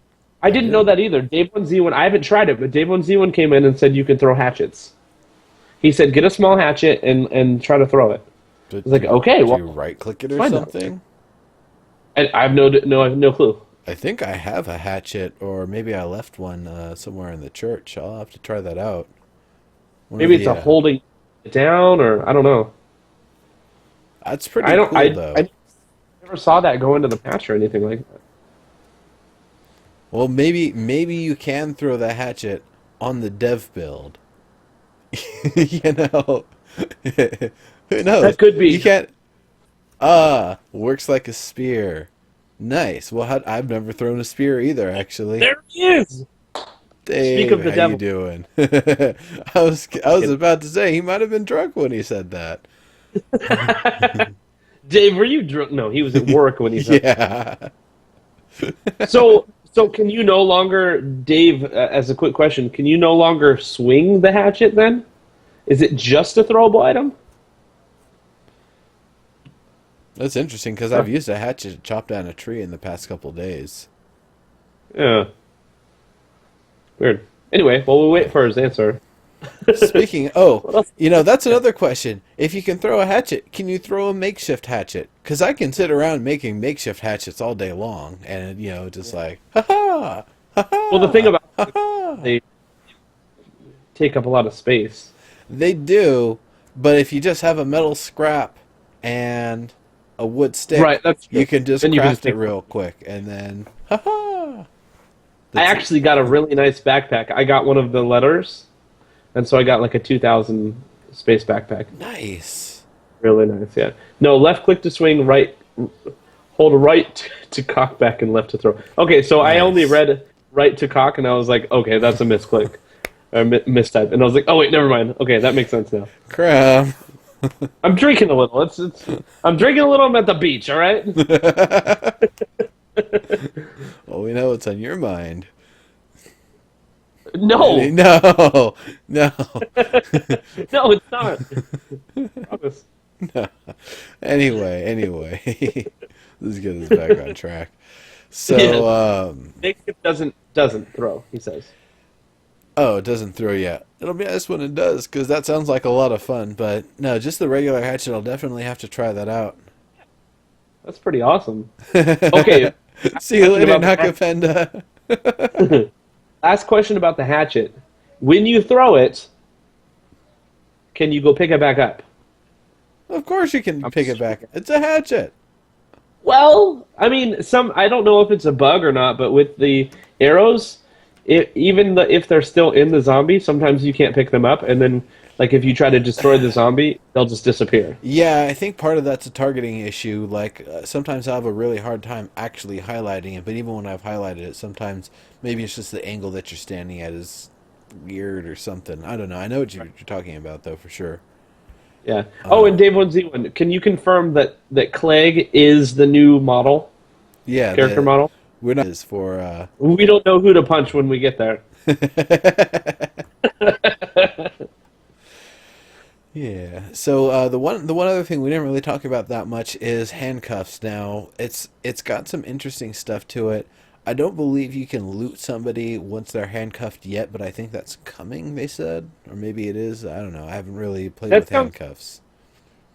I didn't know didn't. that either. Dave1Z1, I haven't tried it, but Dave1Z1 came in and said you could throw hatchets. He said get a small hatchet and try to throw it. Did was like, okay, did well, you right click it or find out. something? And I have I have no clue. I think I have a hatchet, or maybe I left one somewhere in the church. I'll have to try that out. One of Maybe it's the, a holding it down, or I don't know. That's pretty I don't. cool, though. I never saw that go into the patch or anything like that. Well, maybe you can throw the hatchet on the dev build. You know, who knows? That could be. You can't. Works like a spear. Nice. Well, I've never thrown a spear either, actually. There he is. Dave, Speak of the how devil. you doing? I was about to say he might have been drunk when he said that. Dave, were you drunk? No, he was at work when he said. Yeah. So can you no longer, Dave? As a quick question, can you no longer swing the hatchet? Then, is it just a throwable item? That's interesting because I've used a hatchet to chop down a tree in the past couple days. Yeah. Weird. Anyway, while we wait for his answer. Speaking, What else? that's another question. If you can throw a hatchet, can you throw a makeshift hatchet? Because I can sit around making makeshift hatchets all day long, and just like, ha ha, ha ha. Well, the thing about ha ha. they take up a lot of space. They do, but if you just have a metal scrap and a wood stick, Right, that's true. you can just Then you can craft just it take- real quick, and then, ha ha. I actually got a really nice backpack. I got one of the letters, and so I got like a 2000 space backpack. Nice. Really nice, yeah. No, left click to swing, hold right to cock back, and left to throw. Okay, so I only Nice. read right to cock, and I was like, okay, that's a misclick. Or mistype. And I was like, oh wait, never mind. Okay, that makes sense now. Crap. I'm drinking a little. I'm drinking a little. I'm at the beach, all right? Well, we know what's on your mind. No, No, no, no, it's not. Promise. no. Anyway, let's get this back on track. So, Makeshift doesn't throw. He says. oh, it doesn't throw yet. It'll be nice when it does, because that sounds like a lot of fun. But no, just the regular hatchet. I'll definitely have to try that out. That's pretty awesome. Okay. See you later, About Nakapenda. Last question about the hatchet. When you throw it, can you go pick it back up? Of course you can pick it back. It's a hatchet. Well, I mean, I don't know if it's a bug or not, but with the arrows, if they're still in the zombie, sometimes you can't pick them up, and then like if you try to destroy the zombie, they'll just disappear. Yeah, I think part of that's a targeting issue. Like sometimes I have a really hard time actually highlighting it, but even when I've highlighted it, sometimes maybe it's just the angle that you're standing at is weird or something. I don't know. I know what you're talking about though for sure. Yeah. Oh, Uh, and Dave 1Z1, can you confirm that Clegg is the new model, yeah, character the model? we're not is for We don't know who to punch when we get there. Yeah. So the one other thing we didn't really talk about that much is handcuffs. Now it's got some interesting stuff to it. I don't believe you can loot somebody once they're handcuffed yet, but I think that's coming. They said, or maybe it is. I don't know. I haven't really played That with sounds handcuffs.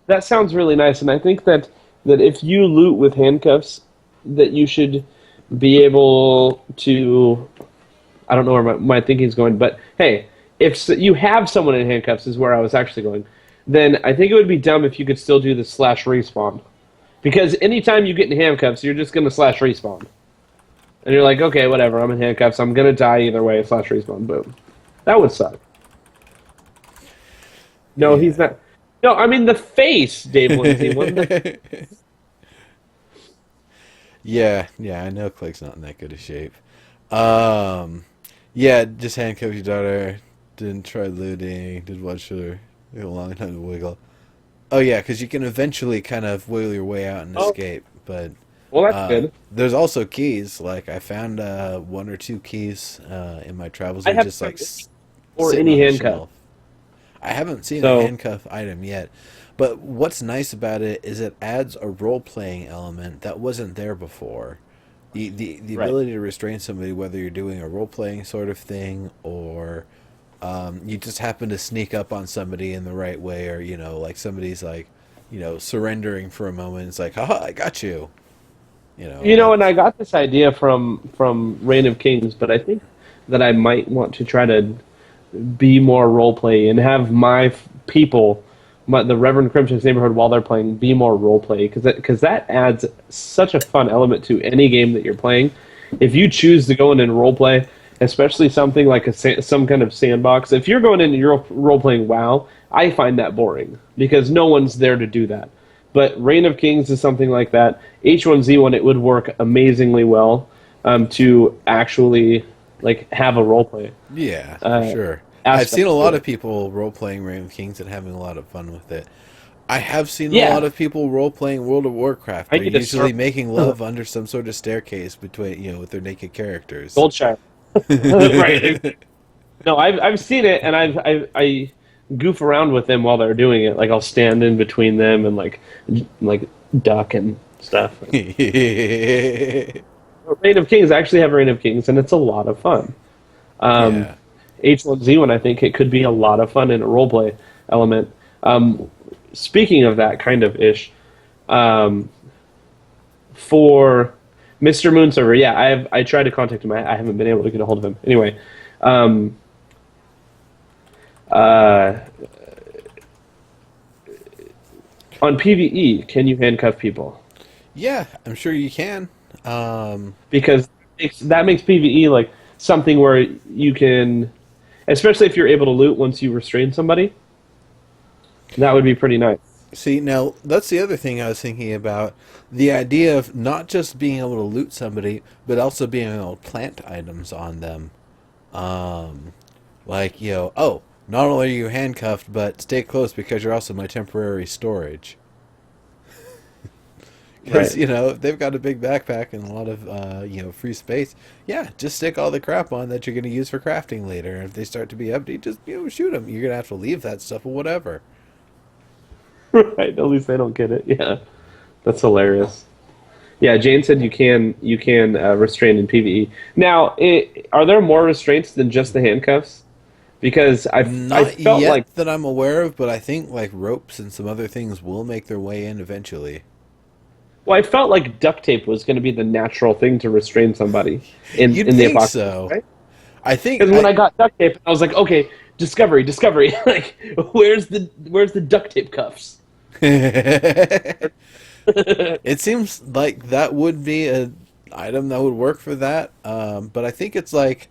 that sounds really nice, and I think that if you loot with handcuffs, that you should be able to. I don't know where my thinking's going, but hey, if you have someone in handcuffs, is where I was actually going. Then I think it would be dumb if you could still do the slash respawn, because anytime you get in handcuffs, you're just gonna slash respawn, and you're like, okay, whatever, I'm in handcuffs, I'm gonna die either way. Slash respawn, boom. That would suck. No, he's Yeah. not. No, I mean the face, Dave Lindsay. One the Yeah, yeah, I know Clake's not in that good a shape. Um, yeah, just handcuff your daughter. Didn't try looting. Did one shoulder. Took a long time to wiggle. Oh yeah, because you can eventually kind of wiggle your way out and oh, escape. But well, that's good. there's also keys. Like I found one or two keys in my travels. I They're haven't just found like any or sitting any on the handcuff. shelf. I haven't seen a So handcuff item yet. But what's nice about it is it adds a role playing element that wasn't there before. The right, ability to restrain somebody, whether you're doing a role playing sort of thing or you just happen to sneak up on somebody in the right way, or like somebody's like, surrendering for a moment. It's like, haha, I got you. and I That's got this idea from Reign of Kings, but I think that I might want to try to be more role play and have my people, the Reverend Crimson's neighborhood while they're playing, be more role play because that adds such a fun element to any game that you're playing. If you choose to go in and role play, especially something like some kind of sandbox, if you're going in and you're role playing WoW, I find that boring because no one's there to do that. But Reign of Kings is something like that. H1Z1, it would work amazingly well to actually like have a role play Yeah, for uh, sure. I've seen aspect a to lot it. of people role playing Reign of Kings and having a lot of fun with it. I have seen a lot Yeah, of people role playing World of Warcraft. I They're need to usually start making love under some sort of staircase between, with their naked characters. Goldshire. Right. No, I've seen it, and I goof around with them while they're doing it. Like I'll stand in between them and like duck and stuff. Reign of Kings, I actually have Reign of Kings, and it's a lot of fun. Um, Yeah. H1Z1, I think it could be a lot of fun in a roleplay element. Um, Speaking of that kind of ish, um, for Mr. Moon Server, yeah, I tried to contact him. I haven't been able to get a hold of him. Anyway, um, uh, on PVE, can you handcuff people? Yeah, I'm sure you can. Um, Because that makes PVE like something where you can, especially if you're able to loot once you restrain somebody, that would be pretty nice. See, now that's the other thing I was thinking about. The idea of not just being able to loot somebody, but also being able to plant items on them. Um, like, oh, not only are you handcuffed, but stay close because you're also my temporary storage. Because, Right. if they've got a big backpack and a lot of, free space, yeah, just stick all the crap on that you're going to use for crafting later. And if they start to be empty, just, shoot them. You're going to have to leave that stuff or whatever. Right. At least they don't get it. Yeah, that's hilarious. Yeah, Jane said you can restrain in PVE. Now, are there more restraints than just the handcuffs? Because I Not felt like yet that I'm aware of, but I think, like, ropes and some other things will make their way in eventually. I felt like duct tape was going to be the natural thing to restrain somebody in You'd in the think apocalypse, so. right? I think Because when I got duct tape, I was like, okay, discovery. Like, where's the duct tape cuffs? It seems like that would be a item that would work for that. But I think it's like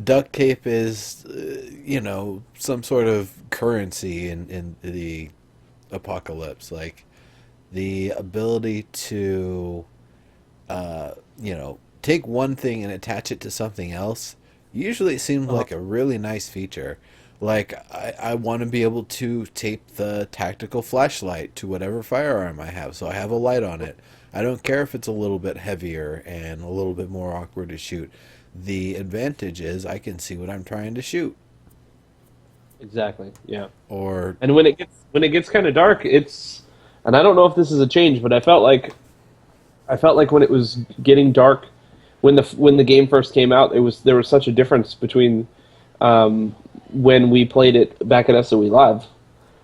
duct tape is, some sort of currency in the apocalypse. Like the ability to, take one thing and attach it to something else. Usually, it seems Uh, like a really nice feature. Like I want to be able to tape the tactical flashlight to whatever firearm I have, so I have a light on it. I don't care if it's a little bit heavier and a little bit more awkward to shoot. The advantage is I can see what I'm trying to shoot. exactly. Yeah. Or And when it gets kind of dark, and I don't know if this is a change, but I felt like when it was getting dark, when the game first came out, there was such a difference between when we played it back at SOE Live.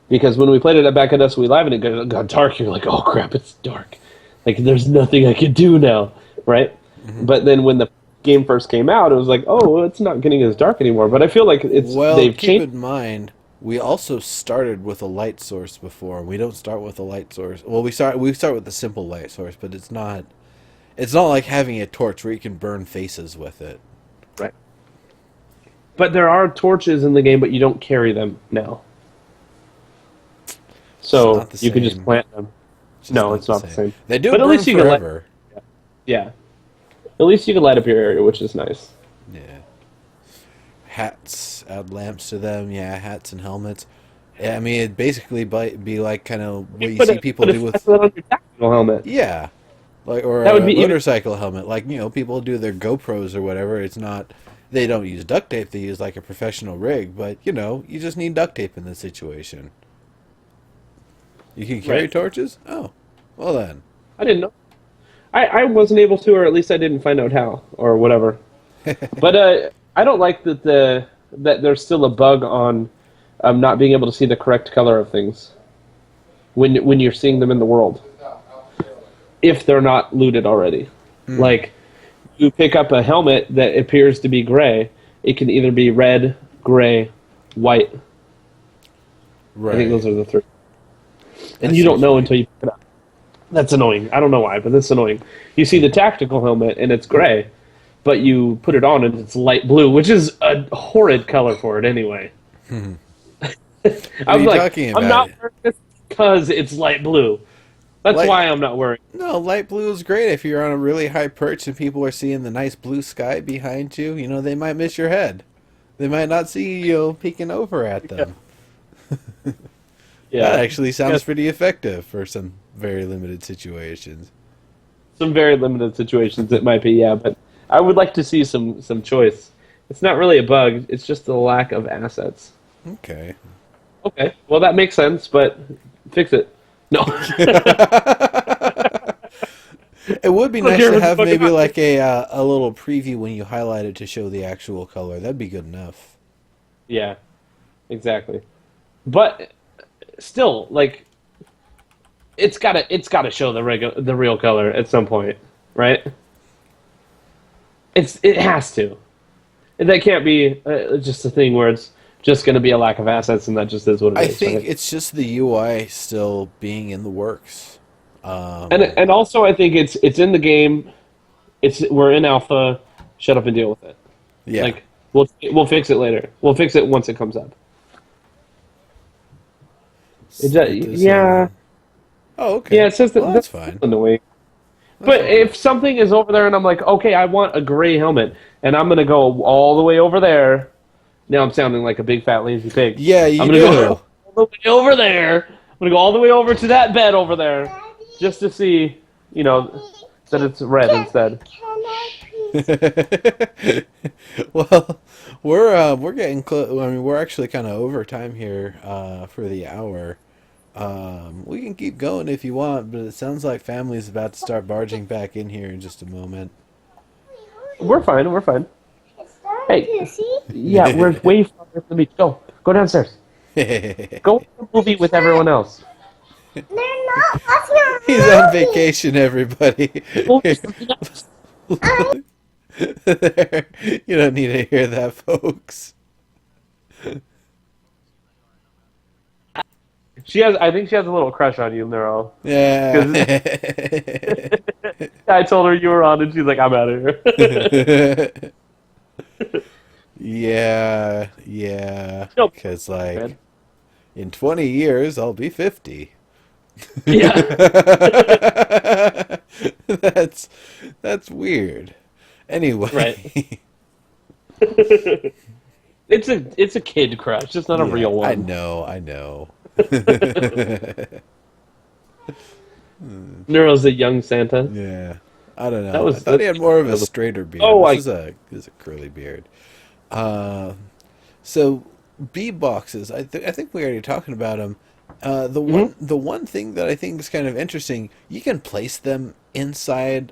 Because when we played it back at SOE Live and it got dark, you're like, oh crap, it's dark. Like there's nothing I can do now, right? But then when the game first came out, it was like, oh, well, it's not getting as dark anymore. But I feel like well, they've keep changed. in mind we also started with a light source before. We don't start with a light source. Well, we start with a simple light source, but it's not like having a torch where you can burn faces with it. Right. But there are torches in the game, but you don't carry them now. It's So not the you can just same. plant them. It's just No, not it's not the same. They do But at burn least you can light. forever. Yeah. At least you can light up your area, which is nice. Yeah. Hats, add lamps to them. Yeah, hats and helmets. Yeah, I mean, it basically be like kind of what you see people do with. Put it on your tactical helmet. Yeah, like or That would a be even. motorcycle helmet. Like people do their GoPros or whatever. It's not. They don't use duct tape. They use like a professional rig. But you just need duct tape in this situation. You can carry Right. torches. Oh, well then. I didn't know. I wasn't able to, or at least I didn't find out how, or whatever. But I don't like that there's still a bug on not being able to see the correct color of things when you're seeing them in the world, if they're not looted already. Like, you pick up a helmet that appears to be gray, it can either be red, gray, white. Right. I think those are the three. And That's you don't know usually- until you pick it up. That's annoying. I don't know why, but that's annoying. You see the tactical helmet and it's gray, but you put it on and it's light blue, which is a horrid color for it anyway. I'm are you like, talking I'm about? not wearing this because it's light blue. That's Light- why I'm not wearing it. No, light blue is great if you're on a really high perch and people are seeing the nice blue sky behind you. They might miss your head. They might not see you peeking over at them. Yeah, That actually sounds Yes. pretty effective for some very limited situations. Some very limited situations it might be, yeah, but I would like to see some choice. It's not really a bug, it's just the lack of assets. Okay. Okay, well that makes sense, but fix it. No. It would be I don't nice care to what the have fuck maybe about like a little preview when you highlight it to show the actual color. That'd be good enough. Yeah, exactly. But still, like, it's gotta show the real color at some point, right? It has to. And that can't be just a thing where it's just going to be a lack of assets, and that just is what it I is. think right? it's just the UI still being in the works. And also I think it's in the game. We're in alpha. Shut up and deal with it. Yeah. Like we'll fix it later. We'll fix it once it comes up. Yeah. Oh, okay. Yeah, it says that Well, that's fine. annoying. But if something is over there and I'm like, okay, I want a gray helmet, and I'm gonna go all the way over there. Now I'm sounding like a big fat lazy pig. Yeah, you I'm gonna do. go all the way over there. I'm gonna go all the way over to that bed over there, just to see, that it's red instead. Can I please? Well, we're getting close. I mean, we're actually kind of over time here for the hour. We can keep going if you want, but it sounds like family's about to start barging back in here in just a moment. We're fine. We're fine. It's not Hey. to see. Yeah, we're way far from the beach. Go downstairs. Go to the movie with everyone else. They're not watching a He's on movie. vacation, everybody. Go to something else. You don't need to hear that, folks. I think she has a little crush on you, Neuro. Yeah. I told her you were on, and she's like, I'm out of here. Yeah, yeah. No, Because, man. like, in 20 years, I'll be 50. Yeah. that's that's weird. Right. Anyway, It's a kid crush. It's not a yeah, real I one. know, I know. Nero's a young Santa. Yeah, I don't That know. I was thought he that's had more of a straighter beard. oh I This is a curly beard. Uh, so bee boxes. I think we already talking about them. mhm. The one thing that I think is kind of interesting, you can place them inside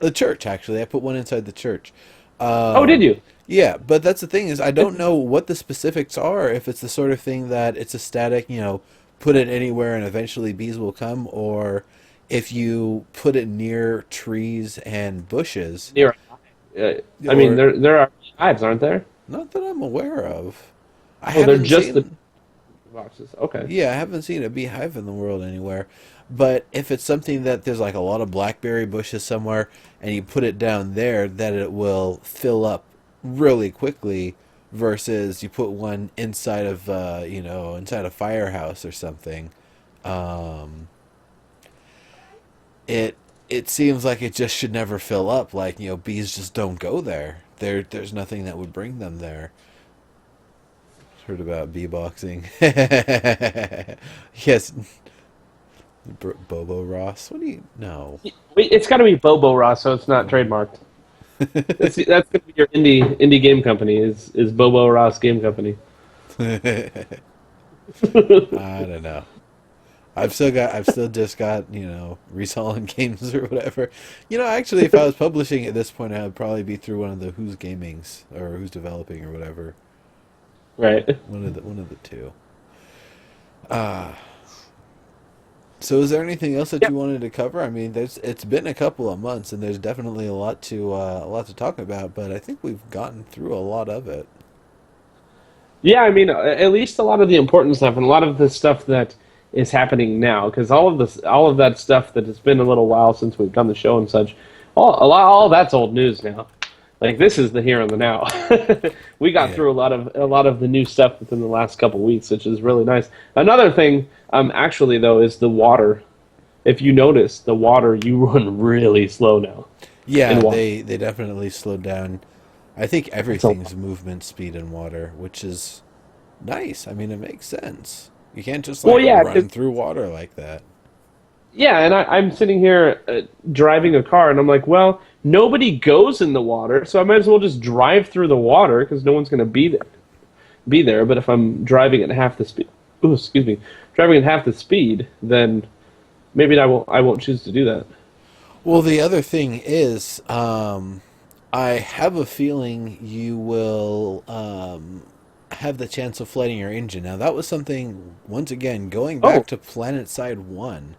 the church. Actually, I put one inside the church. Oh, did Um, you? yeah, but that's the thing is I don't know what the specifics are. If it's the sort of thing that it's a static, put it anywhere and eventually bees will come, or if you put it near trees and bushes, Near. I mean, or there are hives, aren't there? not that I'm aware of. I Oh, they're haven't just the seen. boxes. Okay. Yeah, I haven't seen a beehive in the world anywhere. But if it's something that there's like a lot of blackberry bushes somewhere and you put it down there, that it will fill up really quickly versus you put one inside of, inside a firehouse or something. Um, it it seems like it just should never fill up. Like, bees just don't go there. There's nothing that would bring them there. Heard about bee boxing. Yes, Bobo Ross. What do you know? Wait, it's got to be Bobo Ross, so it's not trademarked. That's gonna be your indie game company. Is Bobo Ross Game Company? I don't know. I've still just got, reselling games or whatever. Actually, if I was publishing at this point, I would probably be through one of the Who's Gamings or Who's Developing or whatever. Right. One of the two. So is there anything else that Yeah. you wanted to cover? I mean, it's been a couple of months and there's definitely a lot to talk about, but I think we've gotten through a lot of it. Yeah, I mean, at least a lot of the important stuff and a lot of the stuff that is happening now, because all of that stuff that has been a little while since we've done the show and such, all that's old news now. Like this is the here and the now. We got Yeah. through a lot of the new stuff within the last couple weeks, which is really nice. Another thing, actually though, is the water. If you notice, the water you run really slow now in Yeah, water. they definitely slowed down. I think It's a everything's movement speed in water, which is nice. I mean, it makes sense. You can't just well, like yeah, run through water like that. yeah, and I'm sitting here driving a car, and I'm like, well, nobody goes in the water, so I might as well just drive through the water because no one's going to be there. But if I'm driving at half the speed, ooh, excuse me, driving at half the speed, then maybe I won't choose to do that. Well, the other thing is, I have a feeling you will have the chance of flooding your engine. Now, that was something, once again, going Oh, back to Planet Side 1.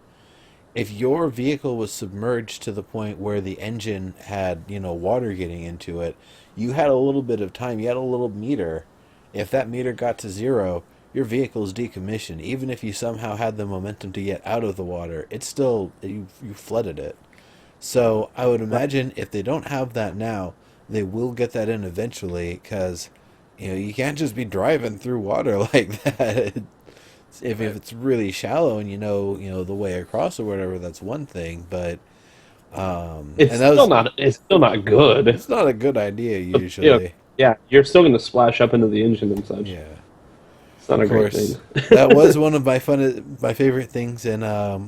If your vehicle was submerged to the point where the engine had, water getting into it, you had a little bit of time. You had a little meter. If that meter got to zero, your vehicle is decommissioned. Even if you somehow had the momentum to get out of the water, it's still, you flooded it. So I would right. imagine if they don't have that now, they will get that in eventually because, you can't just be driving through water like that. If Right. it's really shallow and the way across or whatever, that's one thing. But and that was It's still not good. it's not a good idea Yeah, usually. yeah, you're still going to splash up into the engine and such. Yeah, It's not of a great thing. course. That was one of my favorite things in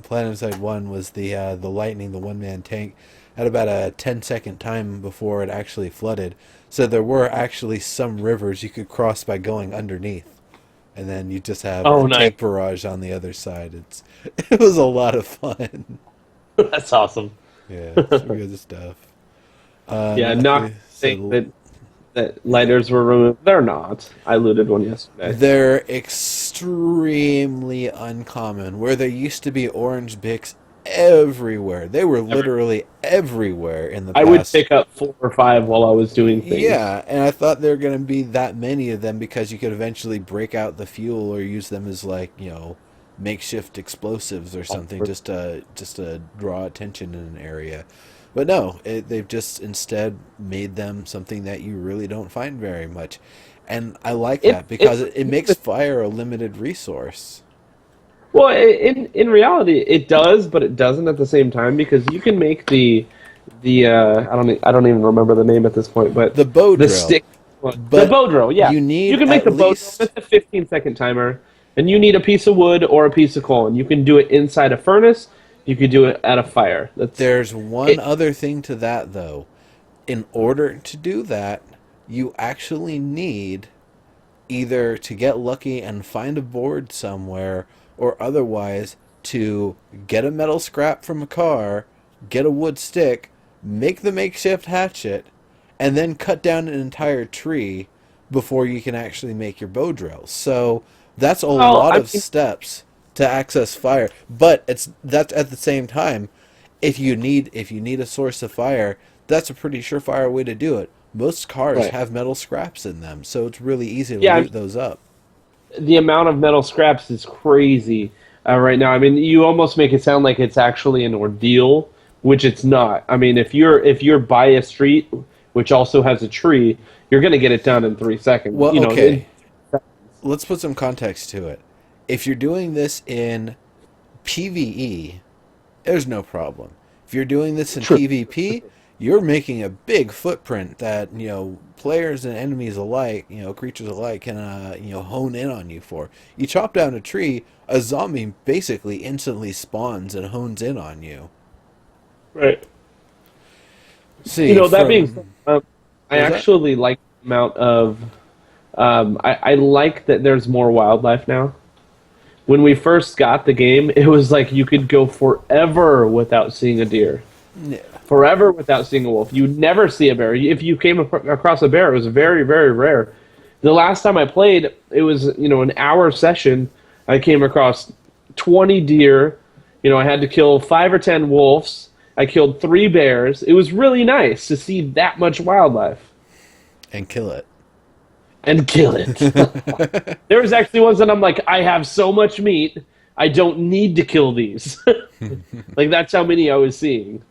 Planet Side One was the lightning, the one man tank, had about a 10-second time before it actually flooded. So there were actually some rivers you could cross by going underneath, and then you just have a Oh, nice. tank barrage on the other side. It was a lot of fun. That's awesome. Yeah, it's good stuff. Yeah, not saying So that lighters were removed. They're not. I looted one yesterday. they're extremely uncommon. Where there used to be orange Bics everywhere, they were Every, literally everywhere in the I would past. pick up 4 or 5 while I was doing things. Yeah, and I thought there were going to be that many of them because you could eventually break out the fuel or use them as like makeshift explosives or something just to draw attention in an area. But no, they've just instead made them something that you really don't find very much. And I like that because it makes fire a limited resource. Well, in reality, it does, but it doesn't at the same time because you can make I don't even remember the name at this point, but The bow the drill. stick one, the But bow drill. Yeah, you you need can make at the bow drill least with a 15-second timer, and you need a piece of wood or a piece of coal, and you can do it inside a furnace. You could do it at a fire. That's there's one it. other thing to that though. In order to do that, you actually need either to get lucky and find a board somewhere or otherwise to get a metal scrap from a car, get a wood stick, make the makeshift hatchet, and then cut down an entire tree before you can actually make your bow drill. So that's a Well, lot I of mean, steps to access fire. But it's that's at the same time, if you need a source of fire, that's a pretty surefire way to do it. Most cars right. have metal scraps in them, so it's really easy to Yeah, loot those up. the amount of metal scraps is crazy right now. I mean, you almost make it sound like it's actually an ordeal, which it's not. I mean, if you're by a street which also has a tree, you're going to get it done in 3 seconds. Well, You know, okay, let's put some context to it. If you're doing this in PvE, there's no problem. If you're doing this in true. PvP, you're making a big footprint that, players and enemies alike, creatures alike can, hone in on you for. You chop down a tree, a zombie basically instantly spawns and hones in on you. Right. See, That being said, I what was that? actually like the amount of. I like that there's more wildlife now. When we first got the game, it was like you could go forever without seeing a deer. Yeah. Forever without seeing a wolf. You never see a bear. If you came across a bear, it was very, very rare. The last time I played, it was an hour session. I came across 20 deer. I had to kill 5 or 10 wolves. I killed 3 bears. It was really nice to see that much wildlife And kill it. and kill it. There was actually ones that I'm like, I have so much meat, I don't need to kill these. Like that's how many I was seeing.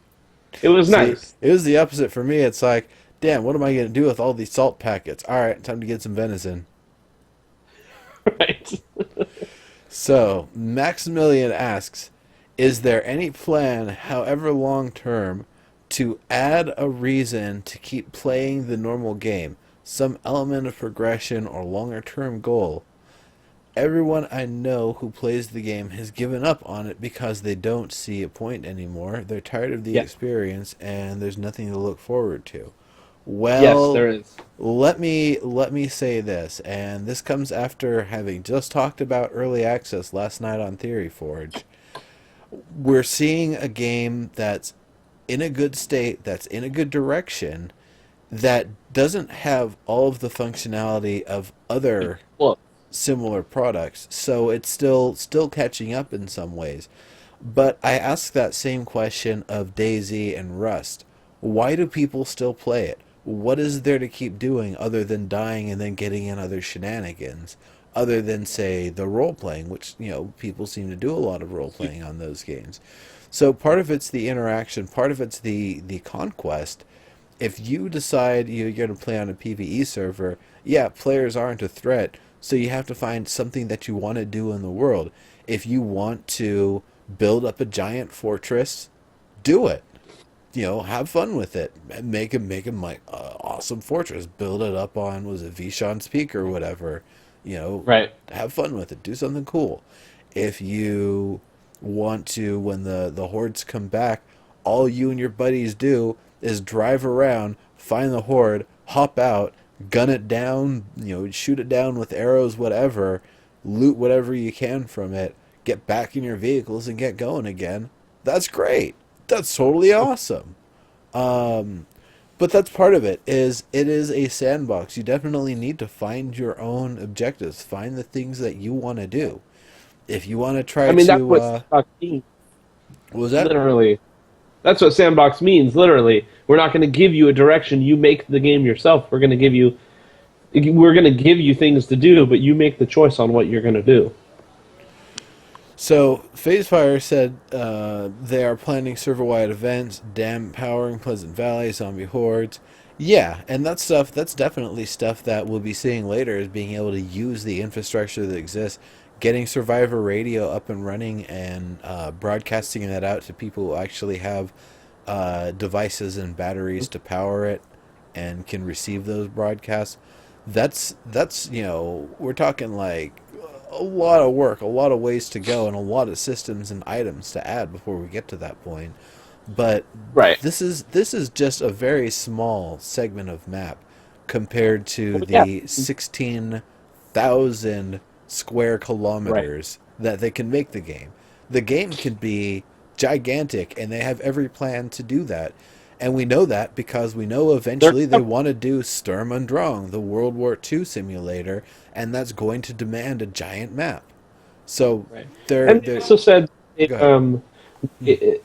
It was See, nice. it was the opposite for me. It's like, damn, what am I going to do with all these salt packets? All right, time to get some venison. Right. So, Maximilian asks, is there any plan, however long term, to add a reason to keep playing the normal game? Some element of progression or longer term goal? Everyone I know who plays the game has given up on it because they don't see a point anymore. They're tired of the Yeah. experience and there's nothing to look forward to. Yes, there Well, is. let me say this, and this comes after having just talked about early access last night on Theory Forge. We're seeing a game that's in a good state, that's in a good direction, that doesn't have all of the functionality of other Well, similar products, so it's still catching up in some ways. But I ask that same question of DayZ and Rust. Why do people still play it? What is there to keep doing other than dying and then getting in other shenanigans? Other than, say, the role playing, which, people seem to do a lot of role playing on those games. So part of it's the interaction, part of it's the conquest. If you decide you're going to play on a PvE server, yeah, players aren't a threat, so you have to find something that you want to do in the world. If you want to build up a giant fortress, do it. Have fun with it. Make a awesome fortress. Build it up on, was it Vishan's Peak or whatever. right. Have fun with it. Do something cool. If you want to, when the hordes come back, all you and your buddies do is drive around, find the horde, hop out, gun it down, shoot it down with arrows, whatever, loot whatever you can from it, get back in your vehicles and get going again. That's great. That's totally awesome. Um, but that's part of it. It is a sandbox. You definitely need to find your own objectives. Find the things that you want to do. If you want to I try mean, that's to, what Sandbox means, what was that? literally. That's what Sandbox means, literally. We're not going to give you a direction. You make the game yourself. We're going to give you things to do, but you make the choice on what you're going to do. So, Phasefire said they are planning server-wide events, dam powering Pleasant Valley, zombie hordes. Yeah, and that stuff, that's definitely stuff that we'll be seeing later, is being able to use the infrastructure that exists, getting Survivor Radio up and running, and broadcasting that out to people who actually have devices and batteries to power it and can receive those broadcasts. That's we're talking like a lot of work, a lot of ways to go, and a lot of systems and items to add before we get to that point. But Right. this is just a very small segment of map compared to Well, yeah. the 16,000 square Right. kilometers that they can make the game. The game can be gigantic, and they have every plan to do that. And we know that because we know They're eventually they want to do Sturm und Drang, the World War II simulator, and that's going to demand a giant map. So right. they're And they they're also said go ahead.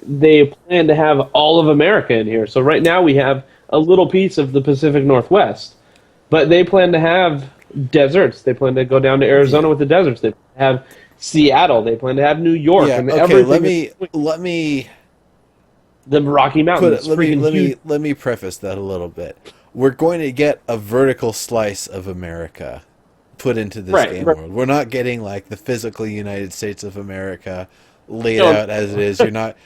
they plan to have all of America in here. So right now we have a little piece of the Pacific Northwest, but they plan to have deserts. They plan to go down to Arizona Yeah. with the deserts. They have Seattle. They plan to have New York Yeah, and okay, let everything. me let me The Rocky put it Mountains, let me freaking let huge. me let me preface that a little bit. We're going to get a vertical slice of America put into this Right. game Right. world. We're not getting like the physical United States of America laid No, out as it is. You're not,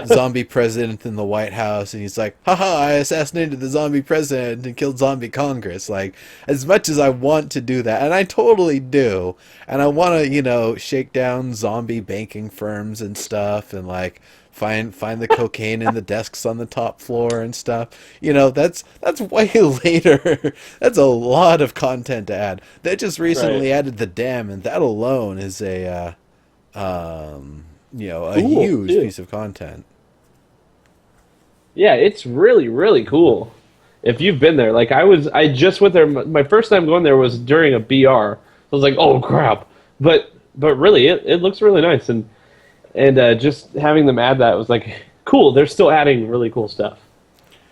zombie president in the White House, and he's like, haha, I assassinated the zombie president and killed zombie Congress. Like, as much as I want to do that, and I totally do, and I want to, shake down zombie banking firms and stuff, and like, find the cocaine in the desks on the top floor and stuff. That's way later. That's a lot of content to add. They just right. recently added the dam, and that alone is a Cool huge too. piece of content. Yeah, it's really, really cool. If you've been there, like I just went there. My first time going there was during a BR. I was like, oh crap! But really, it looks really nice, and just having them add that was like cool. They're still adding really cool stuff,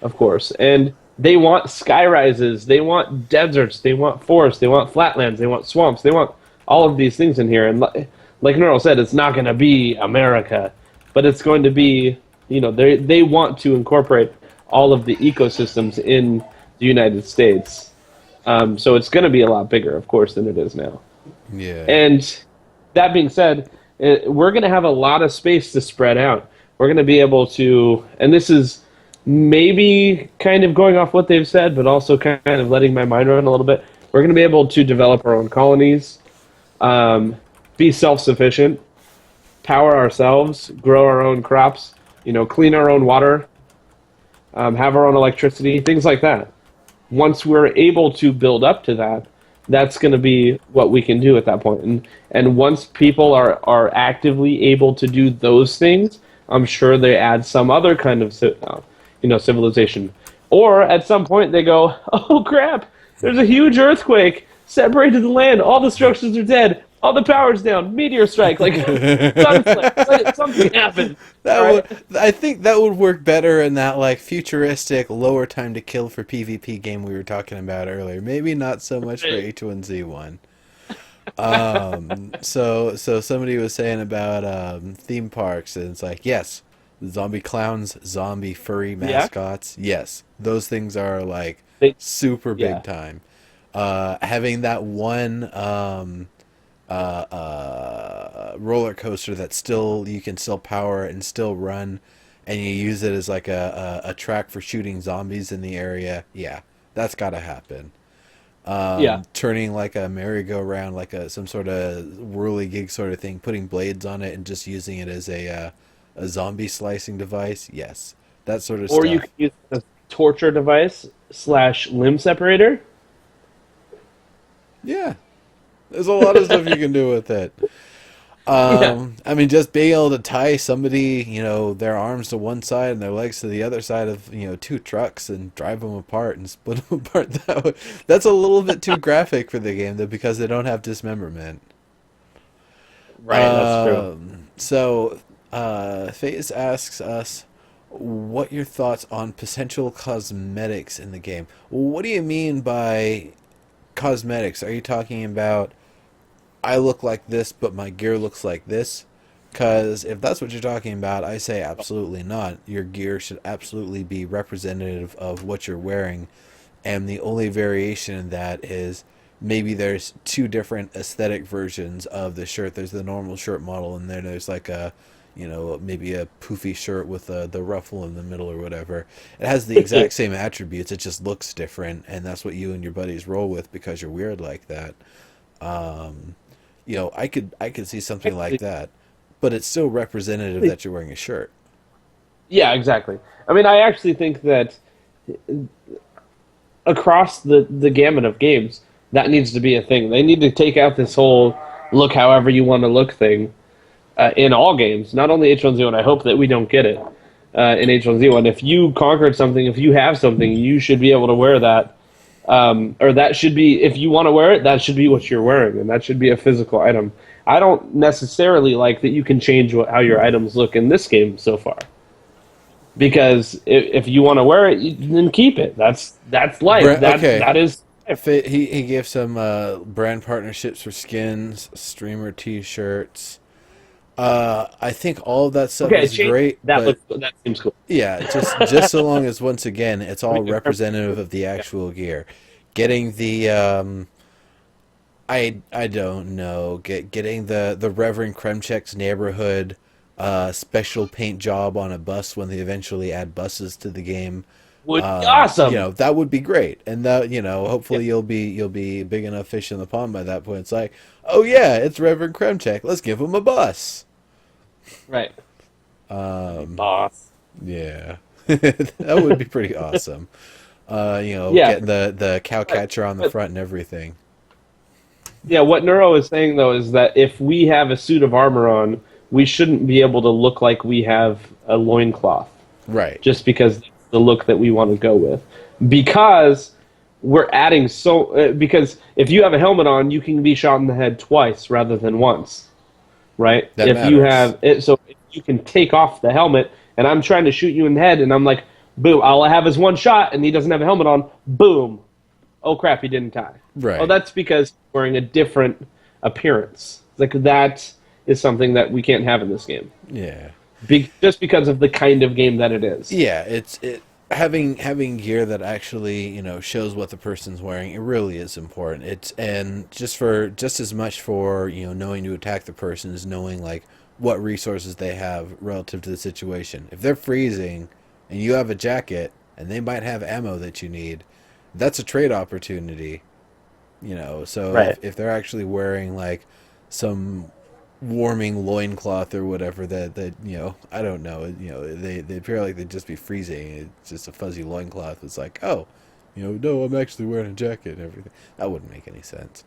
of course, and they want sky rises, they want deserts, they want forests, they want flatlands, they want swamps, they want all of these things in here. And like Neural said, it's not going to be America, but it's going to be, they want to incorporate all of the ecosystems in the United States. So it's going to be a lot bigger, of course, than it is now. Yeah. And that being said, we're going to have a lot of space to spread out. We're going to be able to, and this is maybe kind of going off what they've said, but also kind of letting my mind run a little bit. We're going to be able to develop our own colonies, um, be self-sufficient, power ourselves, grow our own crops, clean our own water, have our own electricity, things like that. Once we're able to build up to that, that's going to be what we can do at that point. And once people are actively able to do those things, I'm sure they add some other kind of civilization. Or at some point they go, oh crap, there's a huge earthquake, separated the land, all the structures are dead, all the power's down, meteor strike, like sunflare, something happened. That All right. would I think that would work better in that like futuristic lower time to kill for PvP game we were talking about earlier. Maybe not so much for H1Z1. So somebody was saying about theme parks, and it's like, yes, zombie clowns, zombie furry Yeah. mascots. Yes, those things are like They, super yeah. big time. Having that one roller coaster that still you can still power and still run, and you use it as like a track for shooting zombies in the area. Yeah, that's got to happen. Yeah. Turning like a merry-go-round, like some sort of whirly-gig sort of thing, putting blades on it and just using it as a zombie slicing device. Yes, that sort of Or you stuff. can use a torture device slash limb separator. Yeah, there's a lot of stuff you can do with it. Yeah. I mean, just being able to tie somebody, their arms to one side and their legs to the other side of, two trucks and drive them apart and split them apart that way. That's a little bit too graphic for the game, though, because they don't have dismemberment. Right, that's true. FaZe asks us, what your thoughts on potential cosmetics in the game? What do you mean by cosmetics? Are you talking about I look like this, but my gear looks like this. Because if that's what you're talking about, I say absolutely not. Your gear should absolutely be representative of what you're wearing, and the only variation in that is maybe there's two different aesthetic versions of the shirt. There's the normal shirt model, and then there's like a, maybe a poofy shirt with the ruffle in the middle or whatever. It has the exact same attributes. It just looks different, and that's what you and your buddies roll with because you're weird like that. I could see something like that, but it's still representative that you're wearing a shirt. Yeah, exactly. I mean, I actually think that across the gamut of games, that needs to be a thing. They need to take out this whole look however you want to look thing in all games, not only H1Z1. I hope that we don't get it in H1Z1. If you conquered something, if you have something, you should be able to wear that. Or that should be, if you want to wear it, that should be what you're wearing, and that should be a physical item. I don't necessarily like that you can change how your items look in this game so far. Because if you want to wear it, then keep it. That's life. Okay. That is. He gave some brand partnerships for skins, streamer T-shirts. I think all of that stuff is great. But That seems cool. yeah, just so long as once again it's all representative of the actual gear. Getting the I don't know, getting the Reverend Kremchek's neighborhood special paint job on a bus when they eventually add buses to the game. Would be awesome. That would be great, and that hopefully you'll be big enough fish in the pond by that point. It's like, oh yeah, it's Reverend Kremchek. Let's give him a bus. Right. Boss. Yeah, that would be pretty awesome. Getting the cow catcher on the front and everything. Yeah, what Neuro is saying though is that if we have a suit of armor on, we shouldn't be able to look like we have a loincloth. Right. Just because it's the look that we want to go with. Because we're adding because if you have a helmet on, you can be shot in the head twice rather than once. Right? That if matters. you have it, so if you can take off the helmet and I'm trying to shoot you in the head and I'm like, boom, all I have is one shot and he doesn't have a helmet on, boom. Oh crap, he didn't die. Right. Oh, that's because he's wearing a different appearance. Like that is something that we can't have in this game. Yeah. Just because of the kind of game that it is. Yeah, it's having gear that actually shows what the person's wearing. It really is important. And just as much for knowing to attack the person is knowing like what resources they have relative to the situation. If they're freezing and you have a jacket and they might have ammo that you need, that's a trade opportunity. So right. if they're actually wearing like some warming loincloth or whatever that I don't know, they appear like they'd just be freezing. It's just a fuzzy loincloth. It's like, oh, no, I'm actually wearing a jacket and everything. That wouldn't make any sense.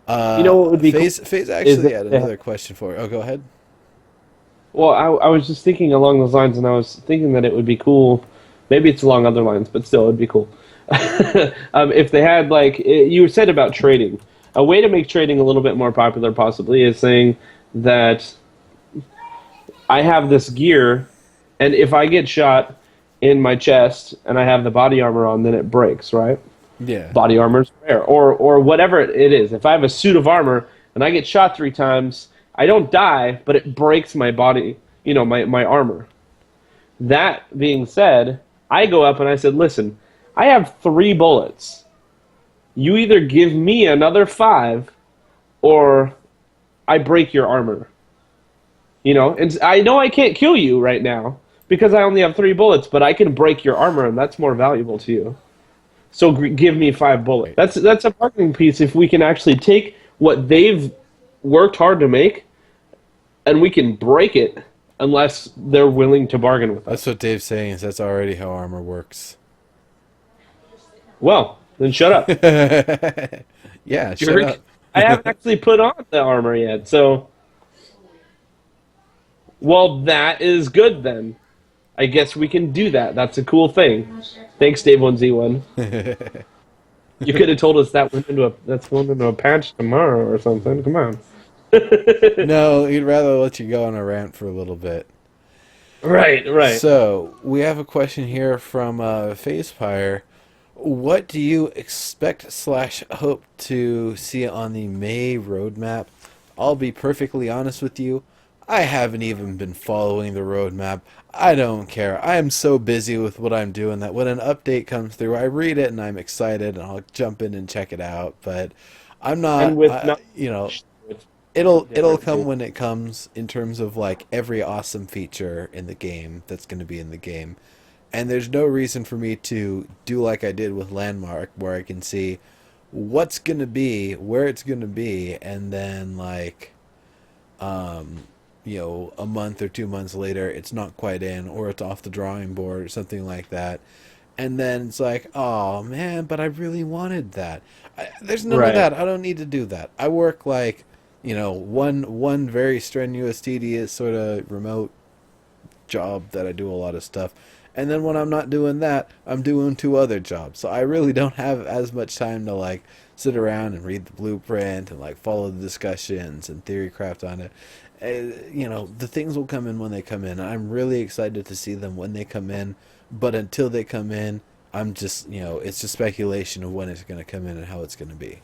What would be FaZe actually had another question for you. Oh, go ahead. Well, I was just thinking along those lines, and I was thinking that it would be cool. Maybe it's along other lines, but still, it would be cool. If they had, like, you said about trading. A way to make trading a little bit more popular, possibly, is saying that I have this gear, and if I get shot in my chest and I have the body armor on, then it breaks, right? Yeah. Body armor's rare. Or whatever it is. If I have a suit of armor and I get shot 3 times, I don't die, but it breaks my body, my armor. That being said, I go up and I said, listen, I have 3 bullets. You either give me another 5 or I break your armor. And I know I can't kill you right now because I only have 3 bullets, but I can break your armor and that's more valuable to you. So give me 5 bullets. That's a marketing piece if we can actually take what they've worked hard to make and we can break it unless they're willing to bargain with us. That's what Dave's saying, is that's already how armor works. Well, then shut up. Yeah, shut up. I haven't actually put on the armor yet, so... Well, that is good then. I guess we can do that. That's a cool thing. Thanks, Dave1Z1. You could have told us that went into a patch tomorrow or something. Come on. No, he'd rather let you go on a rant for a little bit. Right. So, we have a question here from FaZepire. What do you expect / hope to see on the May roadmap? I'll be perfectly honest with you. I haven't even been following the roadmap. I don't care. I am so busy with what I'm doing that when an update comes through, I read it and I'm excited and I'll jump in and check it out. But I'm And not, with not it's it'll different come too. when it comes in terms of like every awesome feature in the game that's going to be in the game. And there's no reason for me to do like I did with Landmark, where I can see what's going to be, where it's going to be, and then like um, a month or 2 months later, it's not quite in, or it's off the drawing board, or something like that. And then it's like, oh man, but I really wanted that. There's none of Right. that. I don't need to do that. I work like, one very strenuous, tedious sort of remote job that I do a lot of stuff. And then when I'm not doing that, I'm doing two other jobs. So I really don't have as much time to like sit around and read the blueprint and like follow the discussions and theory craft on it. The things will come in when they come in. I'm really excited to see them when they come in, but until they come in, I'm just, it's just speculation of when it's going to come in and how it's going to be.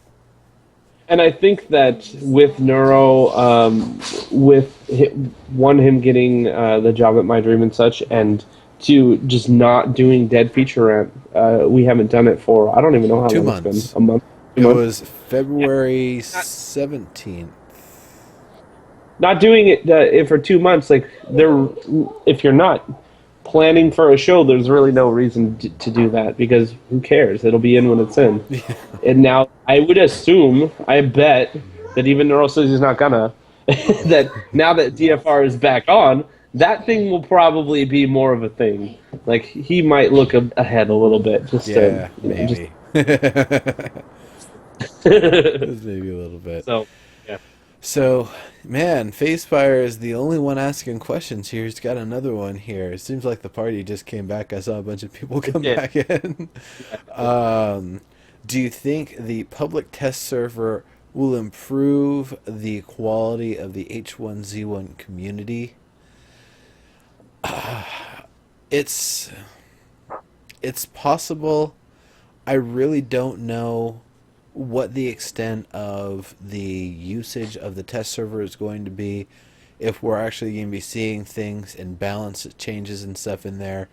And I think that with Neuro, one, him getting the job at My Dream and such, and two, just not doing dead feature rant. We haven't done it for, I don't even know how Two long it's been. months. A month? 2 It months? was February 17th. Not doing it for 2 months, like, if you're not planning for a show, there's really no reason to do that because who cares? It'll be in when it's in. And now I would assume, I bet that even Neural says he's not gonna, that now that DFR is back on, that thing will probably be more of a thing. Like he might look ahead a little bit, just to, Yeah, just. maybe. Just maybe a little bit. So, yeah, So, man, Facefire is the only one asking questions here. He's got another one here. It seems like the party just came back. I saw a bunch of people it come did. back in. Yeah, it did. um, do you think the public test server will improve the quality of the H1Z1 community? It's it's possible. I really don't know what the extent of the usage of the test server is going to be, if we're actually going to be seeing things and balance changes and stuff in there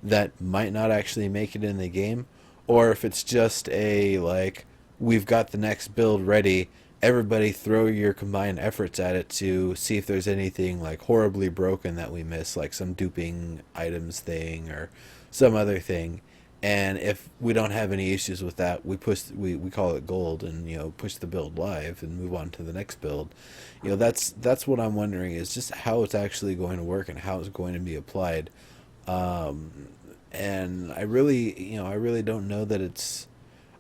that might not actually make it in the game, or if it's just a like, we've got the next build ready, everybody throw your combined efforts at it to see if there's anything like horribly broken that we miss, like some duping items thing or some other thing. And if we don't have any issues with that, we call it gold and push the build live and move on to the next build. That's what I'm wondering, is just how it's actually going to work and how it's going to be applied. Um, and I really don't know that it's.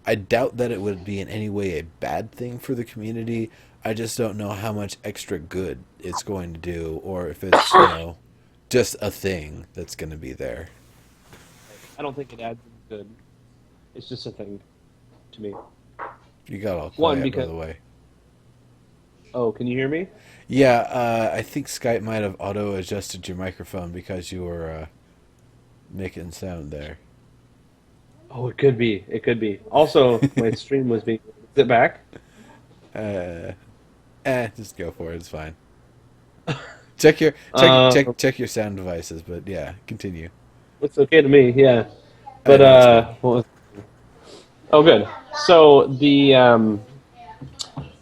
I doubt that it would be in any way a bad thing for the community. I just don't know how much extra good it's going to do, or if it's just a thing that's going to be there. I don't think it adds any good. It's just a thing to me. You got all One, quiet, by because, the way. oh, can you hear me? Yeah, I think Skype might have auto adjusted your microphone because you were making sound there. Oh, it could be. It could be. Also, my stream was being. Is it back? Uh, just go for it. It's fine. Check your check Um, check check your sound devices, but yeah, continue. it's okay to me. Yeah, but No, it's good. what was, oh, good. So the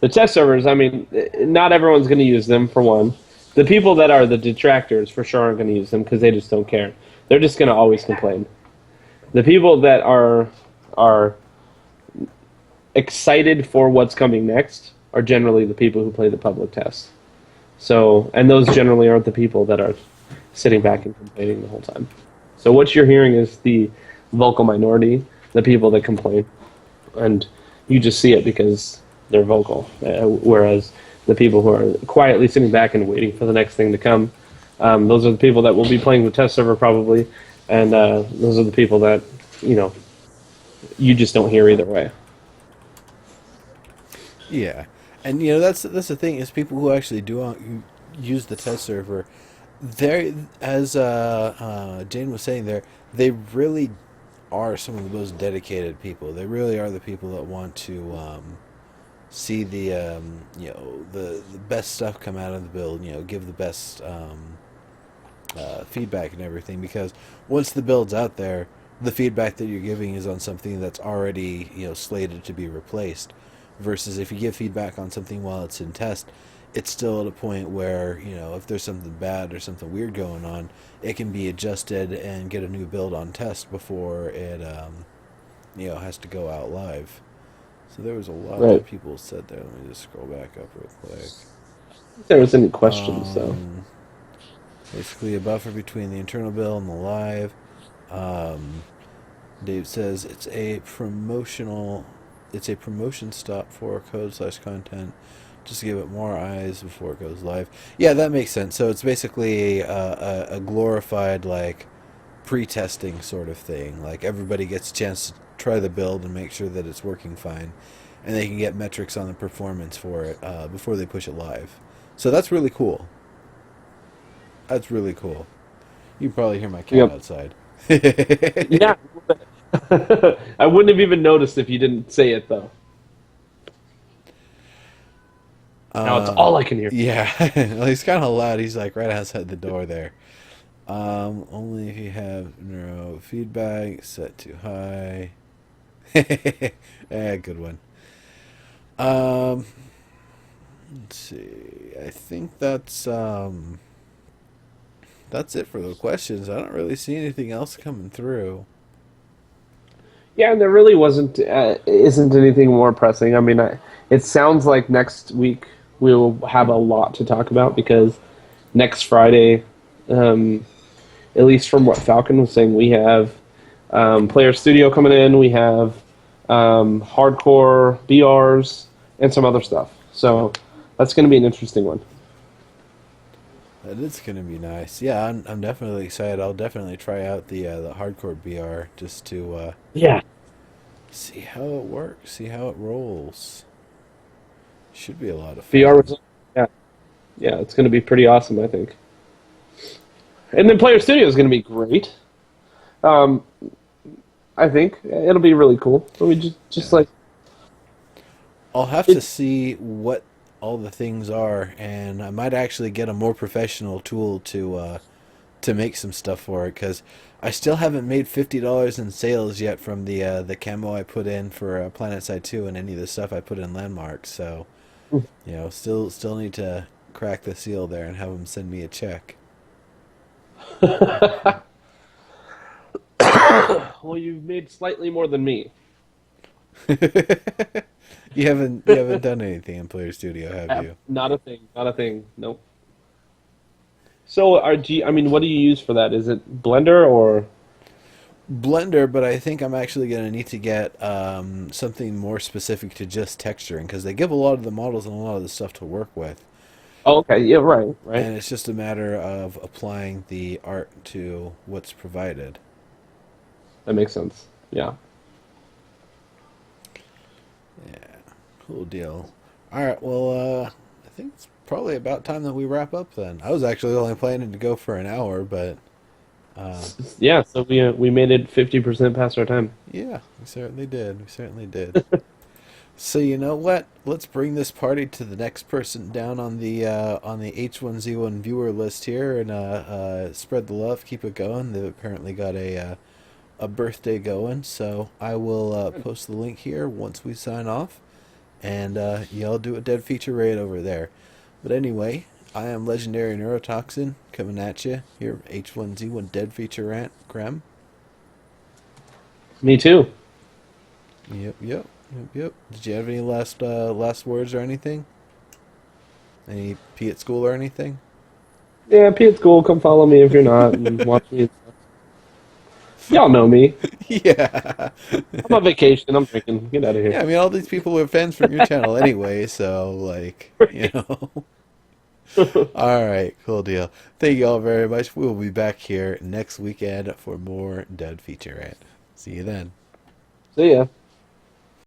test servers. I mean, not everyone's going to use them for one. The people that are the detractors for sure aren't going to use them because they just don't care. They're just going to always complain. The people that are excited for what's coming next are generally the people who play the public tests. So, and those generally aren't the people that are sitting back and complaining the whole time. So what you're hearing is the vocal minority, the people that complain, and you just see it because they're vocal. Whereas the people who are quietly sitting back and waiting for the next thing to come, those are the people that will be playing the test server probably, and those are the people that you know you just don't hear either way. Yeah, and that's the thing, is people who actually do use the test server. They, as Jane was saying there, they really are some of the most dedicated people. They really are the people that want to see the the best stuff come out of the build. Give the best feedback and everything. Because once the build's out there, the feedback that you're giving is on something that's already slated to be replaced. Versus if you give feedback on something while it's in test, it's still at a point where if there's something bad or something weird going on, it can be adjusted and get a new build on test before it has to go out live. So there was a lot Right. that people said there. Let me just scroll back up real quick. If there was any questions, so Um, Basically, a buffer between the internal build and the live. Um, Dave says it's a promotion stop for code/content, just to give it more eyes before it goes live. Yeah, that makes sense. So it's basically a glorified like pre-testing sort of thing. Like everybody gets a chance to try the build and make sure that it's working fine, and they can get metrics on the performance for it before they push it live. So that's really cool. That's really cool. You can probably hear my cat yep. outside. Yeah. I wouldn't have even noticed if you didn't say it though. Now it's Uh, all I can hear. yeah. Well, he's kind of loud. He's like right outside the door there. Only if you have neurofeedback set too high. Good one. Um, let's see. I think that's it for the questions. I don't really see anything else coming through. Yeah, and there really isn't anything more pressing. I mean, it sounds like next week we'll have a lot to talk about because next Friday, um, at least from what Falcon was saying, we have Player Studio coming in. We have hardcore BRs and some other stuff. So that's going to be an interesting one. That is gonna be nice. Yeah, I'm definitely excited. I'll definitely try out the hardcore BR just to Yeah, see how it works, see how it rolls. Should be a lot of BR fun. was yeah, yeah, it's going to be pretty awesome, I think. And then Player Studio is going to be great. Um, I think it'll be really cool. I mean, just Yeah. like I'll have to it. see what all the things are, and I might actually get a more professional tool to make some stuff for it because I still haven't made $50 in sales yet from the camo I put in for PlanetSide 2 and any of the stuff I put in Landmarks. So still need to crack the seal there and have them send me a check. Well, you've made slightly more than me. You haven't done anything in Player Studio, have you? Not a thing. Not a thing. Nope. So, I mean, what do you use for that? Is it Blender or? Blender, but I think I'm actually going to need to get something more specific to just texturing because they give a lot of the models and a lot of the stuff to work with, Oh, okay. Yeah. Right. Right. and it's just a matter of applying the art to what's provided. That makes sense. Yeah. Yeah, cool deal. All right, well, I think it's probably about time that we wrap up then. I was actually only planning to go for an hour, but uh, Yeah. So we made it 50% past our time. yeah, we certainly did. We certainly did. So you know what? Let's bring this party to the next person down on the H1Z1 viewer list here, and spread the love, keep it going. They've apparently got a birthday going, so I will post the link here once we sign off, and y'all do a dead feature raid over there. But anyway, I am Legendary Neurotoxin coming at you here, H1Z1 Dead Feature Rant, Creme. Me too. Yep. Did you have any last words or anything? Any pee at school or anything? Yeah. P at school. Come follow me if you're not, and watch me. Y'all know me. Yeah. I'm on vacation. I'm drinking. Get out of here. Yeah, I mean, all these people are fans from your channel anyway, so, All right, cool deal. Thank you all very much. We will be back here next weekend for more Dead Feature Rant. See you then. See ya.